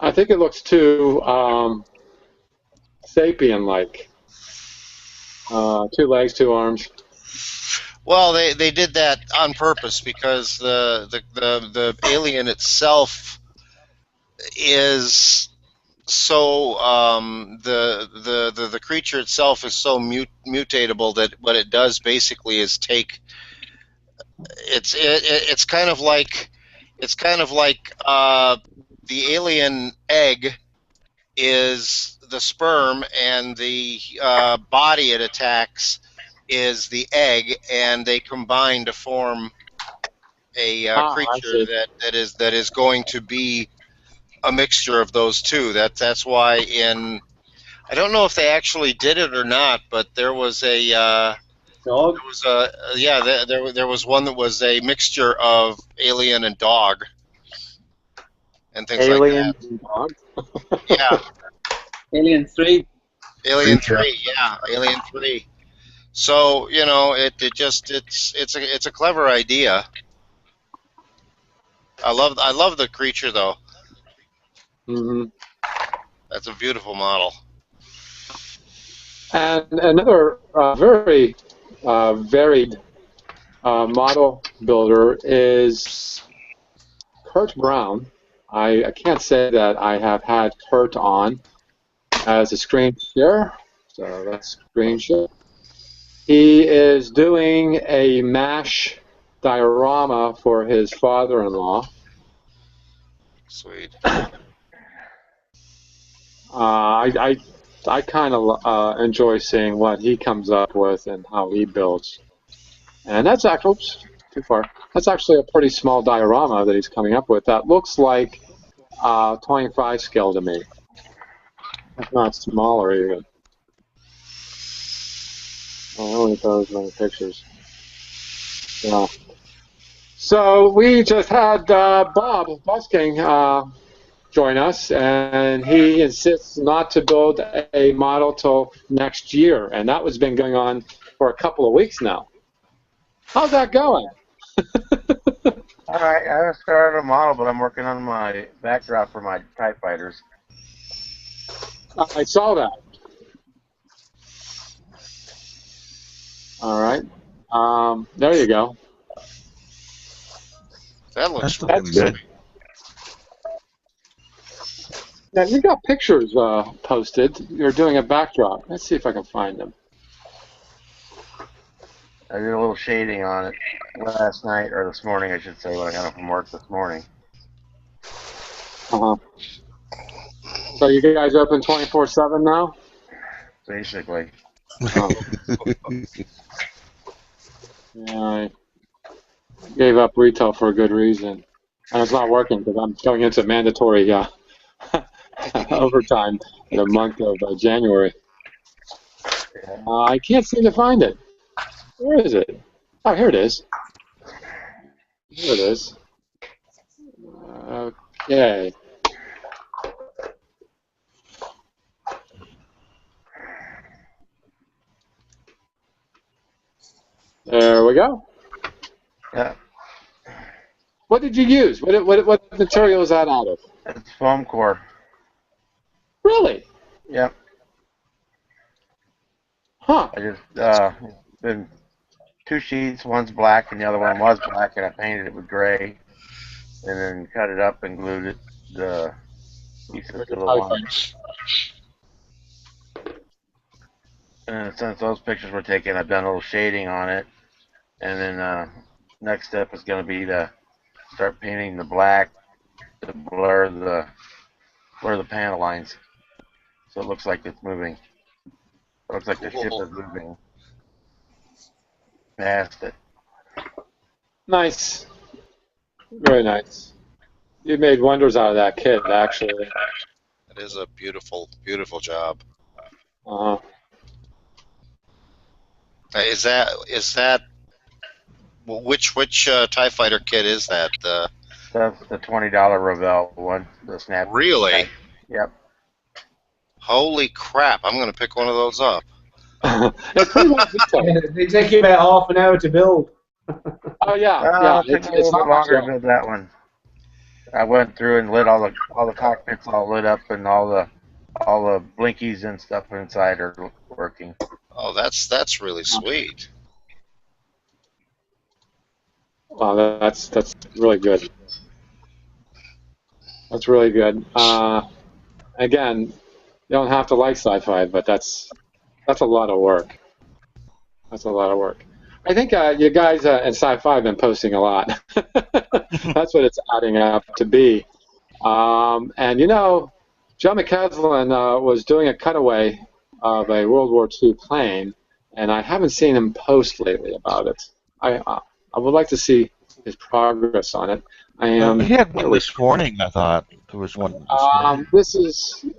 Speaker 2: I think it looks too sapien-like. 2 legs, 2 arms.
Speaker 8: Well, they did that on purpose because the alien itself is so the creature itself is so mutatable that what it does basically is take it's kind of like the alien egg is the sperm, and the body it attacks is the egg, and they combine to form a creature that is going to be a mixture of those two. That's why I don't know if they actually did it or not, but there was a
Speaker 6: dog.
Speaker 8: There was one that was a mixture of alien and dog and things
Speaker 2: alien
Speaker 8: like that.
Speaker 2: And dog.
Speaker 8: Yeah.
Speaker 6: Alien 3.
Speaker 8: Alien 3, yeah, Alien 3. So, you know, it's a clever idea. I love the creature though.
Speaker 2: Mm-hmm.
Speaker 8: That's a beautiful model.
Speaker 2: And another very varied model builder is Kurt Brown. I can't say that I have had Kurt on as a screen share, so that's screen share. He is doing a MASH diorama for his father-in-law.
Speaker 8: Sweet.
Speaker 2: I kind of enjoy seeing what he comes up with and how he builds. And that's actually, oops, too far. That's actually a pretty small diorama that he's coming up with. That looks like 25 scale to me. If not smaller even. I only those many pictures. Yeah. So we just had Bob Busking join us, and he insists not to build a model till next year, and that was been going on for a couple of weeks now. How's that going?
Speaker 9: All right, I haven't started a model, but I'm working on my backdrop for my TIE fighters.
Speaker 2: I saw that. All right. There you go.
Speaker 8: That looks
Speaker 4: That's looking good.
Speaker 2: Now, you got pictures posted. You're doing a backdrop. Let's see if I can find them.
Speaker 10: I did a little shading on it last night, or this morning, I should say, when I got up from work this morning.
Speaker 2: Uh-huh. So you guys open 24/7 now?
Speaker 10: Basically.
Speaker 2: Oh. Yeah, I gave up retail for a good reason. And it's not working because I'm going into mandatory overtime in the month of January. I can't seem to find it. Where is it? Oh, here it is. Here it is. Okay. There we go.
Speaker 10: Yeah.
Speaker 2: What did you use? What material is that out of?
Speaker 10: It's foam core.
Speaker 2: Really?
Speaker 10: Yep.
Speaker 2: Huh.
Speaker 10: I just been 2 sheets. One's black and the other one was black, and I painted it with gray, and then cut it up and glued it the pieces to the one. And since those pictures were taken, I've done a little shading on it, and then next step is going to be to start painting the black to blur the panel lines, so it looks like it's moving. It looks like the ship is moving past it.
Speaker 2: Nice. Very nice. You made wonders out of that kit, actually.
Speaker 8: It is a beautiful, beautiful job.
Speaker 2: Uh-huh.
Speaker 8: Is that which TIE Fighter kit is that?
Speaker 10: That's the $20 Revell one, the snap.
Speaker 8: Really?
Speaker 10: Yep.
Speaker 8: Holy crap! I'm gonna pick one of those up.
Speaker 7: They take you about half an hour to build.
Speaker 2: Oh yeah,
Speaker 10: It took me a little bit longer to build that one. I went through and lit all the cockpits all lit up, and all the blinkies and stuff inside are working.
Speaker 8: Oh, that's really sweet.
Speaker 2: Wow, that's really good. That's really good. Again, you don't have to like sci-fi, but that's a lot of work. That's a lot of work. I think you guys in sci-fi have been posting a lot. That's what it's adding up to be. And you know, Joe McCaslin was doing a cutaway of a World War II plane, and I haven't seen him post lately about it. I would like to see his progress on it.
Speaker 4: He had one this morning, I thought. There was one this morning.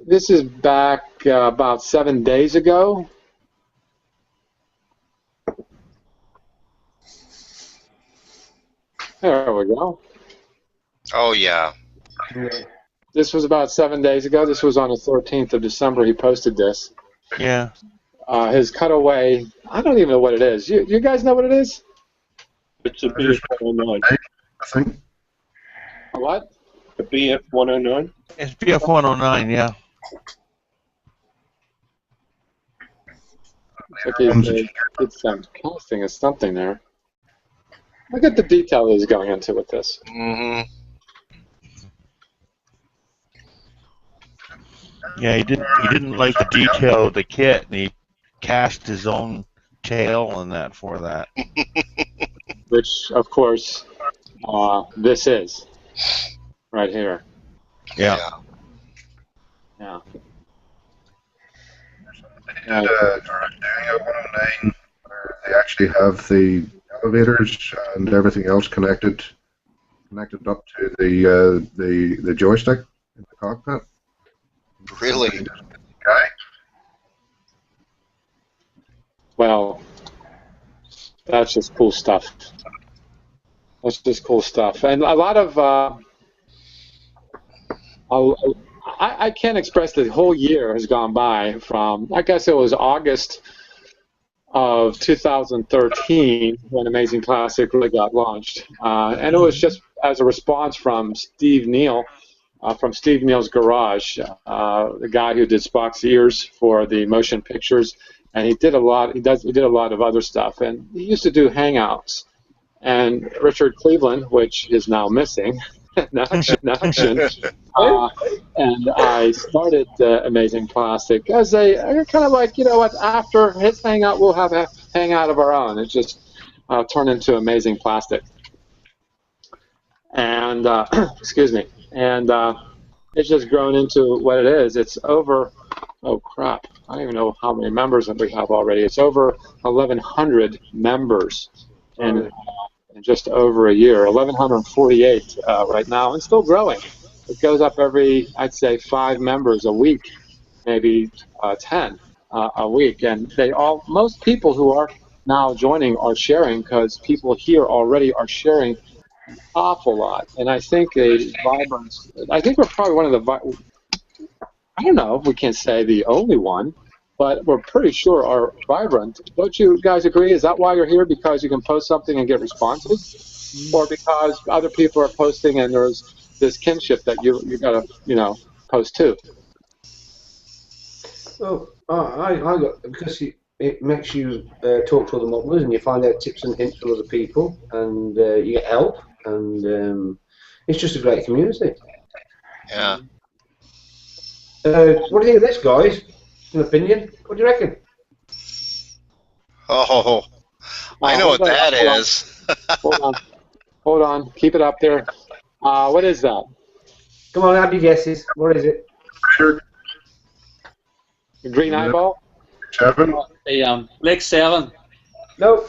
Speaker 2: This is back about 7 days ago. There we go.
Speaker 8: Oh yeah.
Speaker 2: This was about 7 days ago. This was on the 13th of December. He posted this.
Speaker 4: Yeah.
Speaker 2: His cutaway. I don't even know what it is. You guys know what it is?
Speaker 1: It's a BF-109.
Speaker 5: I think.
Speaker 2: A what?
Speaker 1: A BF-109?
Speaker 4: It's BF-109, yeah.
Speaker 2: Looks like it's casting or something there. Look at the detail he's going into with this.
Speaker 8: Mm-hmm.
Speaker 4: Yeah, he didn't like the detail of the kit, and he cast his own tail and that for that.
Speaker 2: Which, of course, this is right here.
Speaker 4: Yeah.
Speaker 2: Yeah.
Speaker 5: They did a direct doing of 109 where they actually have the elevators and everything else connected up to the joystick in the cockpit.
Speaker 8: Really?
Speaker 5: Okay.
Speaker 2: Well, that's just cool stuff. That's just cool stuff. And a lot of, I can't express the whole year has gone by from, I guess it was August of 2013 when Amazing Classic really got launched. And it was just as a response from Steve Neal from Steve Neal's Garage, the guy who did Spock's ears for the motion pictures, and he did a lot. He did a lot of other stuff, and he used to do Hangouts. And Richard Cleveland, which is now missing, in action. And I started Amazing Plastic as a kind of like, you know what, after his Hangout, we'll have a Hangout of our own. It just turned into Amazing Plastic. And, excuse me, and it's just grown into what it is. It's over, oh crap, I don't even know how many members that we have already. It's over 1,100 members in just over a year, 1,148 right now, and still growing. It goes up every, I'd say, 5 members a week, maybe 10 a week. And they all, most people who are now joining are sharing, because people here already are sharing an awful lot. And I think I think we're probably one of the, I don't know if we can say the only one, but we're pretty sure are vibrant. Don't you guys agree? Is that why you're here? Because you can post something and get responses? Or because other people are posting and there's this kinship that you gotta, you know, post too?
Speaker 7: Well, I got, because it makes you talk to other modelers, and you find out tips and hints from other people, and you get help, and it's just a great community.
Speaker 8: Yeah.
Speaker 7: What do you think of this, guys? An opinion? What do you reckon?
Speaker 8: Oh, I know what that is.
Speaker 2: Hold on, keep it up there. What is that?
Speaker 7: Come on, have your guesses. What is it?
Speaker 5: Sure.
Speaker 2: Green eyeball?
Speaker 5: 7.
Speaker 6: Lake 7.
Speaker 7: No.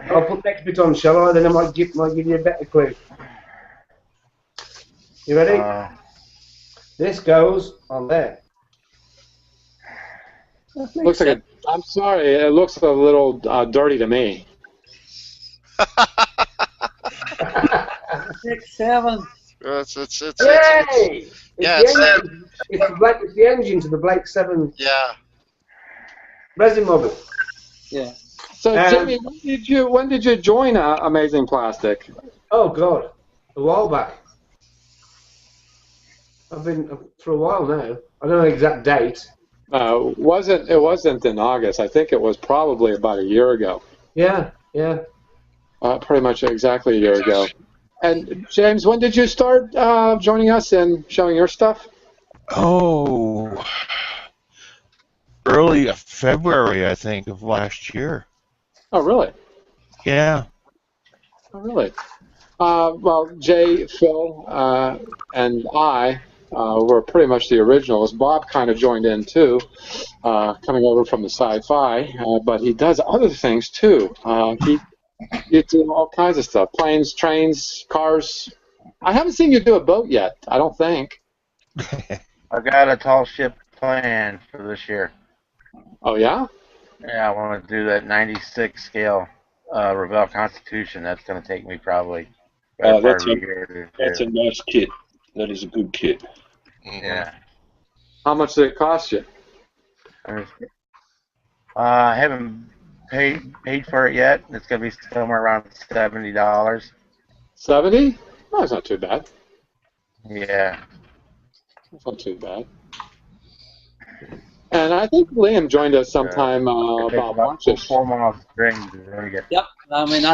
Speaker 7: I'll put next bit on, shall I? Then I might give you a better clue. You ready? This goes on there.
Speaker 2: Looks like I'm sorry, it looks a little dirty to me.
Speaker 6: 6, 7.
Speaker 8: It's
Speaker 7: Yay!
Speaker 8: yeah,
Speaker 7: it's the engine to the Blake 7.
Speaker 8: Yeah.
Speaker 7: Resin model.
Speaker 6: Yeah.
Speaker 2: So Jimmy, when did you join Amazing Plastic?
Speaker 7: Oh God, a while back. I've been for a while now. I don't know the exact date.
Speaker 2: It wasn't in August. I think it was probably about a year ago.
Speaker 7: Yeah, yeah.
Speaker 2: Pretty much exactly a year ago. And James, when did you start joining us and showing your stuff?
Speaker 4: Oh, early February, I think, of last year.
Speaker 2: Oh, really?
Speaker 4: Yeah.
Speaker 2: Oh, really? Well, Jay, Phil, and I were pretty much the originals. Bob kind of joined in too, coming over from the sci-fi, but he does other things too. You do all kinds of stuff: planes, trains, cars. I haven't seen you do a boat yet. I don't think.
Speaker 10: I got a tall ship planned for this year.
Speaker 2: Oh yeah?
Speaker 10: Yeah, I want to do that 96 scale Revell Constitution. That's going to take me probably.
Speaker 1: That's a nice kit. That is a good kit.
Speaker 10: Yeah.
Speaker 2: How much did it cost you?
Speaker 10: I haven't paid for it yet. It's going to be somewhere around $70.
Speaker 2: 70? No, that's not too bad.
Speaker 10: Yeah.
Speaker 2: That's not too bad. And I think Liam joined us sometime about March-ish.
Speaker 10: 4 miles string.
Speaker 6: Yep. I mean,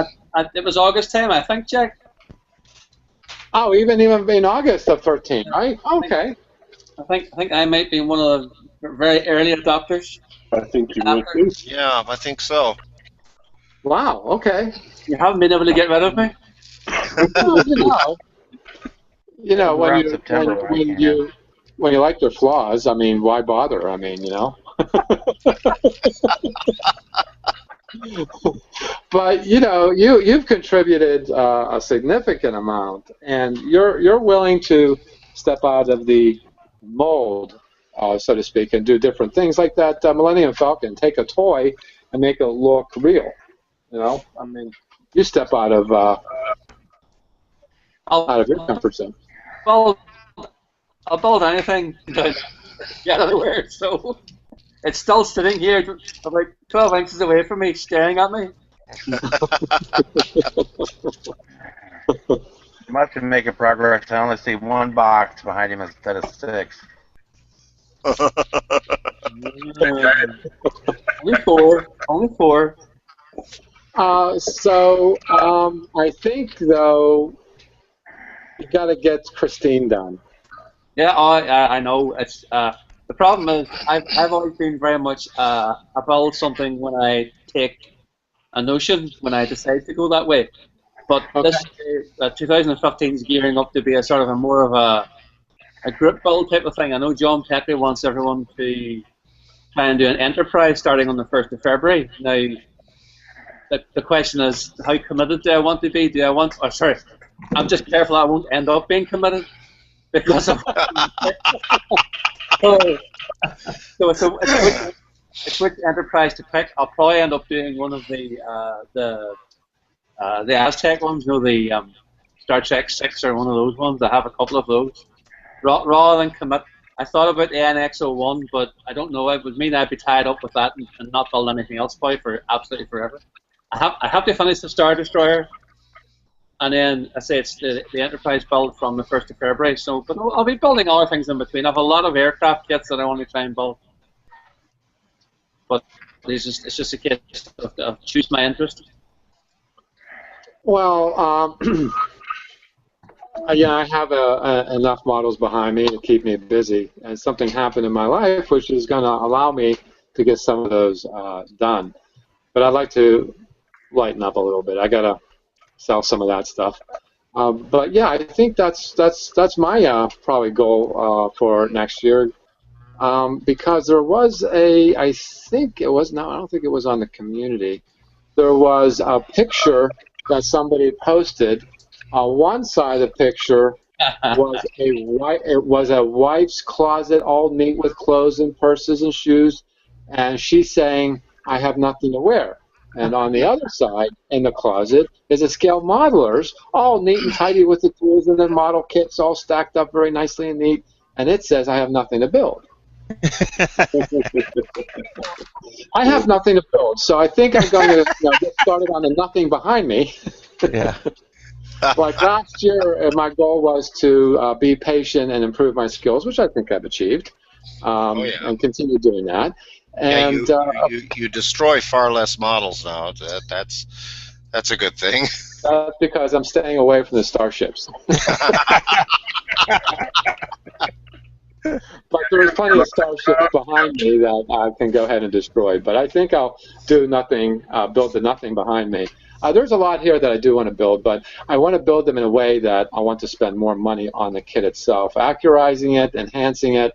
Speaker 6: it was August time, I think, Jack.
Speaker 2: Oh, even in August of 13, right? Okay.
Speaker 6: I think I might be one of the very early adopters.
Speaker 1: I think you will too.
Speaker 8: Yeah, I think so.
Speaker 2: Wow. Okay.
Speaker 6: You haven't been able to get rid of me.
Speaker 2: Well, you know, when you like your flaws, I mean, why bother? I mean, you know. But you know, you've contributed a significant amount, and you're willing to step out of the mold, so to speak, and do different things like that Millennium Falcon. Take a toy and make it look real. You know, I mean, you step out of your comfort zone.
Speaker 6: Well, I'll build anything to get out of the way, so it's still sitting here about 12 inches away from me, staring at me.
Speaker 10: He must be making progress. I only see one box behind him instead of 6.
Speaker 6: Only 4. Only 4.
Speaker 2: I think, though, you got to get Christine done.
Speaker 6: Yeah, I know. It's the problem is I've always been very much I build something when I take a notion, when I decide to go that way. But this 2015 is gearing up to be a sort of a more of a group build type of thing. I know John Petrie wants everyone to try and do an enterprise starting on the 1st of February. Now, the question is, how committed do I want to be? Do I want? Oh, sorry, I'm just careful I won't end up being committed because of. So it's which enterprise to pick. I'll probably end up doing one of the Aztec ones, you know, the Star Trek 6 or one of those ones. I have a couple of those. Rather than commit, I thought about the NX-01, but I don't know. It would mean I'd be tied up with that and not build anything else by for absolutely forever. I have to finish the Star Destroyer, and then I say it's the Enterprise build from the 1st of February. So, but I'll be building other things in between. I have a lot of aircraft kits that I want to try and build, but it's just a case of choose my interest.
Speaker 2: Well, yeah, I have enough models behind me to keep me busy, and something happened in my life which is going to allow me to get some of those done. But I'd like to lighten up a little bit. I got to sell some of that stuff. But yeah, I think that's my probably goal for next year, because there was I think it was, no, I don't think it was on the community. There was a picture that somebody posted. One side of the picture was a wife's closet, all neat with clothes and purses and shoes, and she's saying, "I have nothing to wear." And on the other side, in the closet, is a scale modelers, all neat and tidy with the tools and their model kits all stacked up very nicely and neat, and it says, "I have nothing to build." I have nothing to build, so I think I'm going to get started on the nothing behind me.
Speaker 4: Yeah.
Speaker 2: Like last year, my goal was to be patient and improve my skills, which I think I've achieved, and continue doing that. And
Speaker 8: you destroy far less models now. That's a good thing.
Speaker 2: That's because I'm staying away from the starships. But there's plenty of starships behind me that I can go ahead and destroy. But I think I'll do nothing, build the nothing behind me. There's a lot here that I do want to build, but I want to build them in a way that I want to spend more money on the kit itself, accurizing it, enhancing it.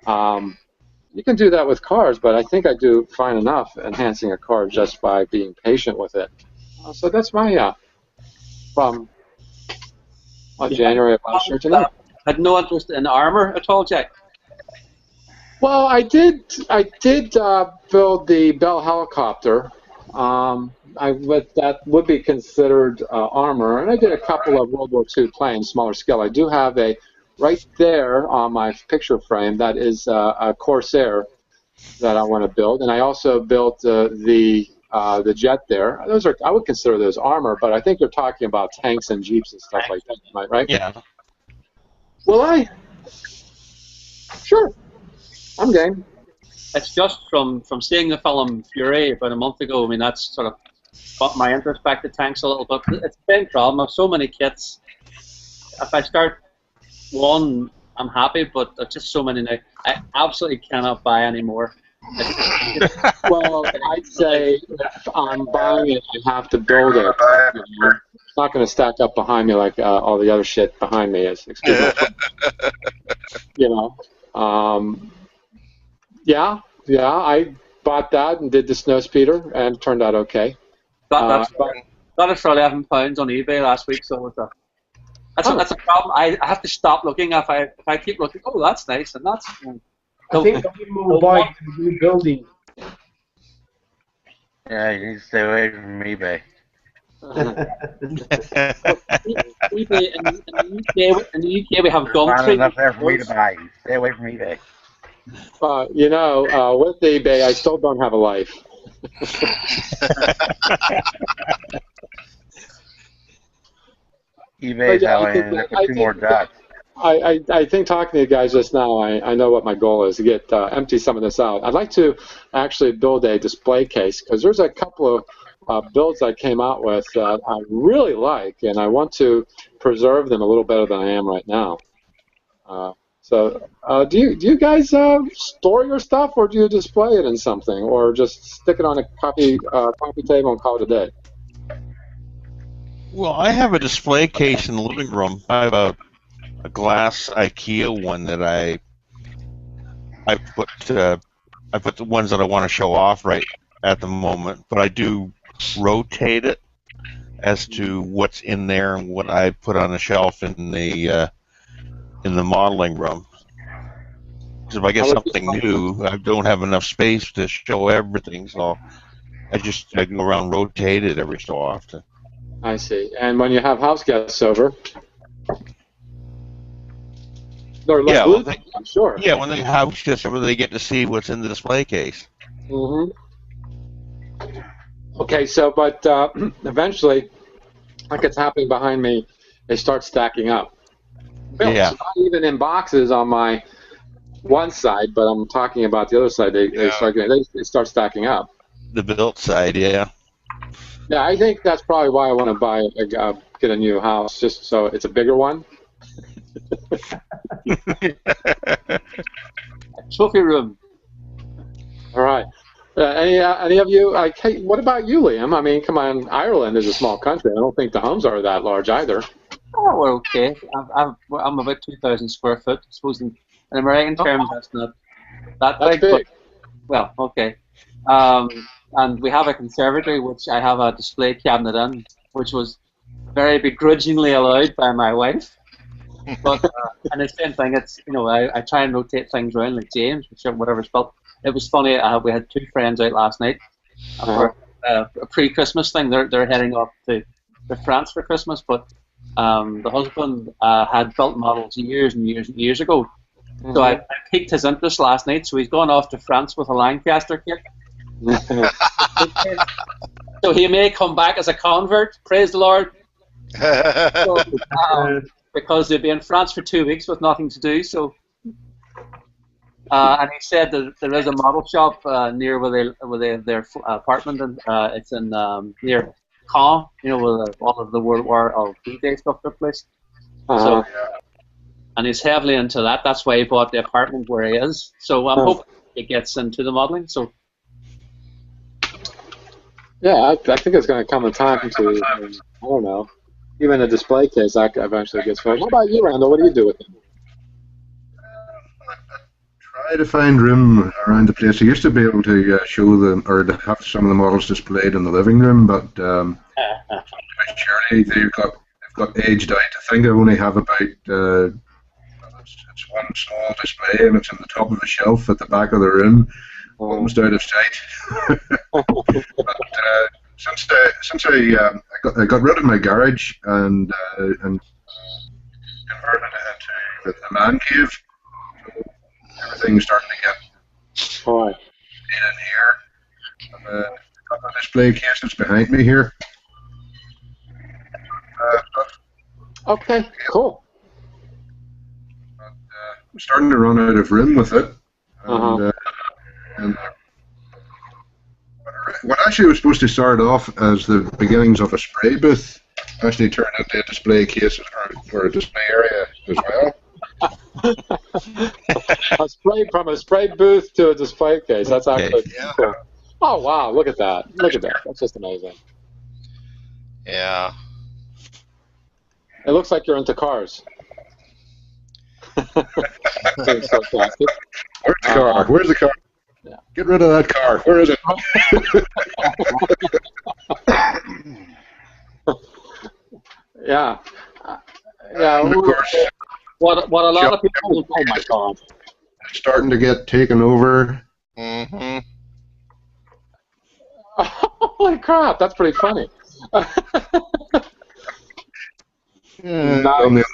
Speaker 2: You can do that with cars, but I think I do fine enough enhancing a car just by being patient with it. So that's my from January of last year to now.
Speaker 6: Had no interest in armor at all, Jack?
Speaker 2: Well, I did build the Bell helicopter. That would be considered armor, and I did a couple of World War II planes, smaller scale. I do have a right there on my picture frame that is a Corsair that I want to build, and I also built the jet there. Those are, I would consider those armor, but I think you're talking about tanks and jeeps and stuff like that, right?
Speaker 4: Yeah.
Speaker 2: Well, sure, I'm game.
Speaker 6: It's just from seeing the film Fury about a month ago. I mean, that's sort of got my interest back to tanks a little bit. It's the same problem. I have so many kits. If I start one, I'm happy, but there's just so many now. I absolutely cannot buy any more.
Speaker 2: Well, I'd say if I'm buying it, I have to build it. It's not going to stack up behind me like all the other shit behind me is. Excuse me. Yeah, I bought that and did the snowspeeder, and it turned out okay.
Speaker 6: Got it for £11 on eBay last week, so that's a problem. I have to stop looking. If I keep looking, oh, that's nice, and that's.
Speaker 7: I think people will buy new building.
Speaker 10: Yeah, you need to stay away from eBay.
Speaker 6: eBay in the UK we have Gumtree.
Speaker 10: Enough there for me to buy. Stay away from eBay.
Speaker 2: With eBay, I still don't have a life.
Speaker 10: eBay is
Speaker 2: yeah,
Speaker 10: how I ended up with 2 more dots.
Speaker 2: I think talking to you guys just now, I know what my goal is, to get empty some of this out. I'd like to actually build a display case, because there's a couple of builds I came out with that I really like, and I want to preserve them a little better than I am right now. So do you guys store your stuff, or do you display it in something, or just stick it on a coffee table and call it a day?
Speaker 4: Well, I have a display case in the living room. I have a glass IKEA one that I put the ones that I want to show off right at the moment, but I do rotate it as to what's in there and what I put on the shelf in the modeling room. Because if I get something new, I don't have enough space to show everything, so I go around rotate it every so often.
Speaker 2: I see. And when you have house guests over,
Speaker 4: yeah, well,
Speaker 2: I'm sure.
Speaker 4: Yeah, when they have house guests over, they get to see what's in the display case.
Speaker 2: Mm-hmm. Okay, so but eventually, like it's happening behind me, they start stacking up. Built,
Speaker 4: Yeah.
Speaker 2: not even in boxes on my one side, but I'm talking about the other side. They start stacking up.
Speaker 4: The built side, yeah.
Speaker 2: Yeah, I think that's probably why I want to get a new house, just so it's a bigger one.
Speaker 6: Trophy room.
Speaker 2: All right. Any of you? What about you, Liam? I mean, come on, Ireland is a small country. I don't think the homes are that large either.
Speaker 6: Oh, we're okay. I'm about 2,000 square foot. I suppose in American terms, that's not that big. But, well, okay. And we have a conservatory, which I have a display cabinet in, which was very begrudgingly allowed by my wife. But and the same thing, it's I try and rotate things around like James, whatever's built. It was funny. We had 2 friends out last night for a pre-Christmas thing. They're heading off to France for Christmas, but the husband had built models years and years and years ago. Mm-hmm. So I piqued his interest last night. So he's gone off to France with a Lancaster kit. So he may come back as a convert. Praise the Lord. So, because they'll be in France for 2 weeks with nothing to do. So, and he said that there is a model shop near where they have their apartment, and it's in near Caen, where all of the World War D-Day stuff took place. So, and he's heavily into that. That's why he bought the apartment where he is. So I'm hoping he gets into the modeling. So.
Speaker 2: Yeah, I think it's going to come a time to, I don't know, even a display case eventually gets filled. What about you, Randall? What do you do with it?
Speaker 5: Try to find room around the place. I used to be able to show them, or to have some of the models displayed in the living room, but surely they've got aged out. I think I only have about it's one small display, and it's on the top of a shelf at the back of the room. Almost out of sight. But since I got rid of my garage and converted it into a man cave, everything's starting to get in here. Got the display case that's behind me here.
Speaker 2: Okay, cool.
Speaker 5: But, I'm starting to run out of room with it. And what actually was supposed to start off as the beginnings of a spray booth actually turned into a display case or a display area as well.
Speaker 2: From a spray booth to a display case. That's actually cool. Oh wow! Look at that! Look at that! That's just amazing.
Speaker 8: Yeah.
Speaker 2: It looks like you're into cars. Where's
Speaker 5: the car? Where's the car?
Speaker 2: Yeah.
Speaker 5: Get rid of that car. Where is it?
Speaker 2: Yeah. Yeah.
Speaker 5: And of course,
Speaker 6: what a lot of people. Oh my God.
Speaker 5: It's starting to get taken over.
Speaker 8: Mm-hmm.
Speaker 2: Holy crap! That's pretty funny.
Speaker 5: Nice.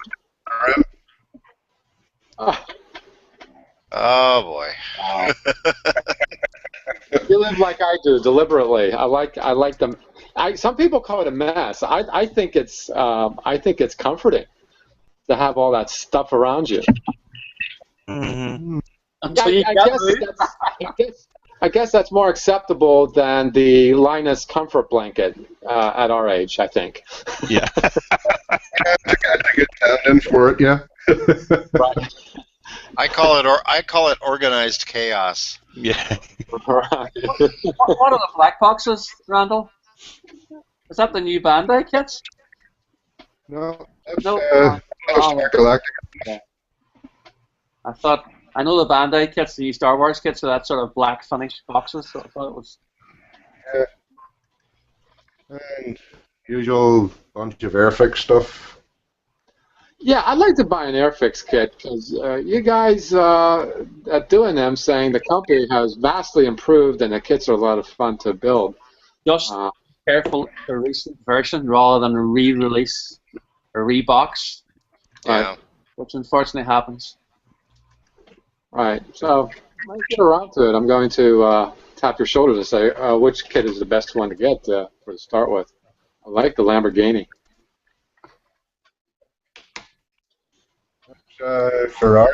Speaker 8: Oh boy.
Speaker 2: You live like I do, deliberately. I like them. some people call it a mess. I think it's comforting to have all that stuff around you.
Speaker 4: Mm-hmm.
Speaker 2: I guess that's more acceptable than the Linus comfort blanket at our age, I think.
Speaker 4: Yeah.
Speaker 5: I got a good tandem for it, yeah.
Speaker 2: Right.
Speaker 8: I call it organized chaos.
Speaker 4: Yeah.
Speaker 6: What are the black boxes, Randall? Is that the new Bandai kits?
Speaker 5: No, that's
Speaker 6: No.
Speaker 5: Star Galactic.
Speaker 6: Okay. I know the Bandai kits, the new Star Wars kits, are that sort of black finish boxes. So I thought it was.
Speaker 5: Yeah. And usual bunch of Airfix stuff.
Speaker 2: Yeah, I'd like to buy an Airfix kit because you guys at doing them saying the company has vastly improved and the kits are a lot of fun to build.
Speaker 6: Just careful, a recent version rather than a re-release, a rebox.
Speaker 8: Yeah.
Speaker 2: Right. Which unfortunately happens. Right. So when I get around to it, I'm going to tap your shoulder to say which kit is the best one to get to start with. I like the Lamborghini.
Speaker 5: Ferrari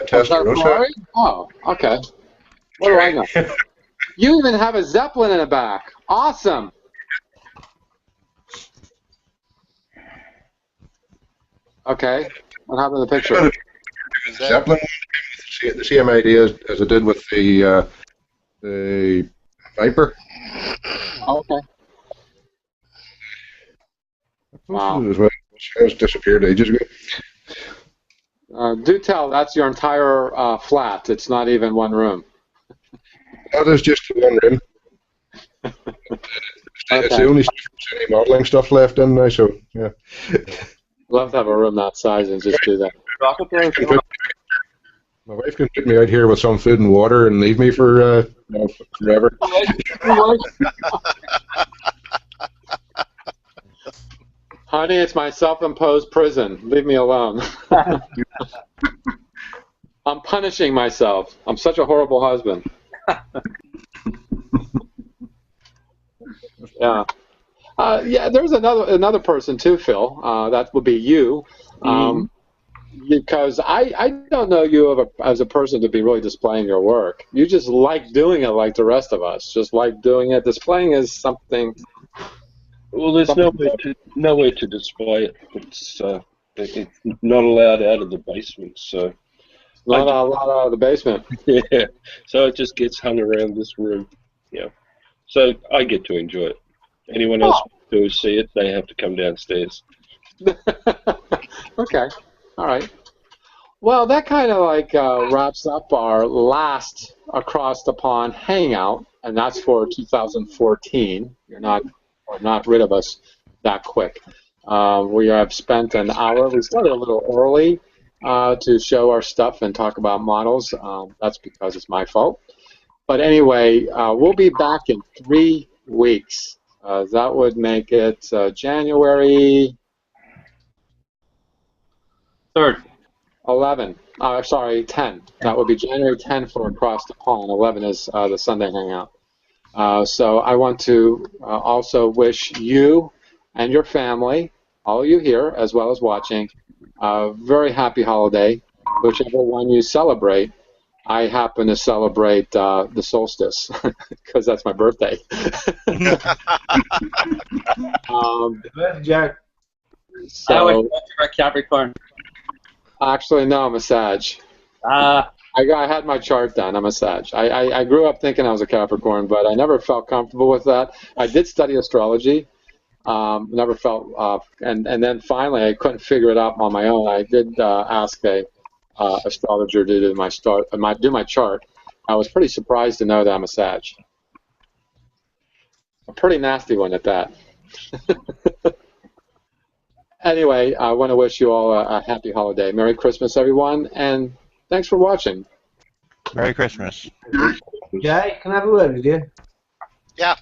Speaker 5: Testarossa.
Speaker 2: Ferrari? Oh, okay. What do I know? You even have a Zeppelin in the back. Awesome. Okay. What happened to the picture?
Speaker 5: Zeppelin, the same idea as it did with the Viper.
Speaker 2: Okay. Wow.
Speaker 5: It has disappeared ages ago.
Speaker 2: Do tell, that's your entire flat. It's not even one room.
Speaker 5: That is just the one room. It's the only modeling stuff left in now, so yeah.
Speaker 2: Love to have a room that size and just do that.
Speaker 5: My wife can put me out here with some food and water and leave me for forever.
Speaker 2: Honey, it's my self-imposed prison. Leave me alone. I'm punishing myself. I'm such a horrible husband. Yeah. Yeah, there's another person too, Phil. That would be you. Because I don't know you as a person to be really displaying your work. You just like doing it like the rest of us. Just like doing it. Displaying is something...
Speaker 1: Well, there's nowhere to display it. It's not allowed out of the basement, so...
Speaker 2: Not allowed out of the basement.
Speaker 1: Yeah, so it just gets hung around this room. Yeah, so I get to enjoy it. Anyone else who see it, they have to come downstairs.
Speaker 2: Okay, all right. Well, that kind of like wraps up our last Across the Pond Hangout, and that's for 2014. You're not rid of us that quick. We have spent an hour. We started a little early to show our stuff and talk about models. That's because it's my fault. But anyway, we'll be back in 3 weeks. That would make it January
Speaker 6: 3rd.
Speaker 2: 11. Sorry, 10. That would be January 10 for Across the Pond. 11 is the Sunday Hangout. So I want to also wish you and your family, all of you here as well as watching, a very happy holiday, whichever one you celebrate. I happen to celebrate the solstice because that's my birthday.
Speaker 7: Jack.
Speaker 6: So, you're a Capricorn.
Speaker 2: Actually, no, I'm a Sag. I had my chart done. I'm a Sag. I grew up thinking I was a Capricorn, but I never felt comfortable with that. I did study astrology. Never felt, and then finally I couldn't figure it out on my own. I did ask a astrologer to do my chart. I was pretty surprised to know that I'm a Sag. A pretty nasty one at that. Anyway, I want to wish you all a happy holiday. Merry Christmas, everyone, and thanks for watching.
Speaker 4: Merry Christmas.
Speaker 7: Jay, can I have a word with you?
Speaker 8: Yeah.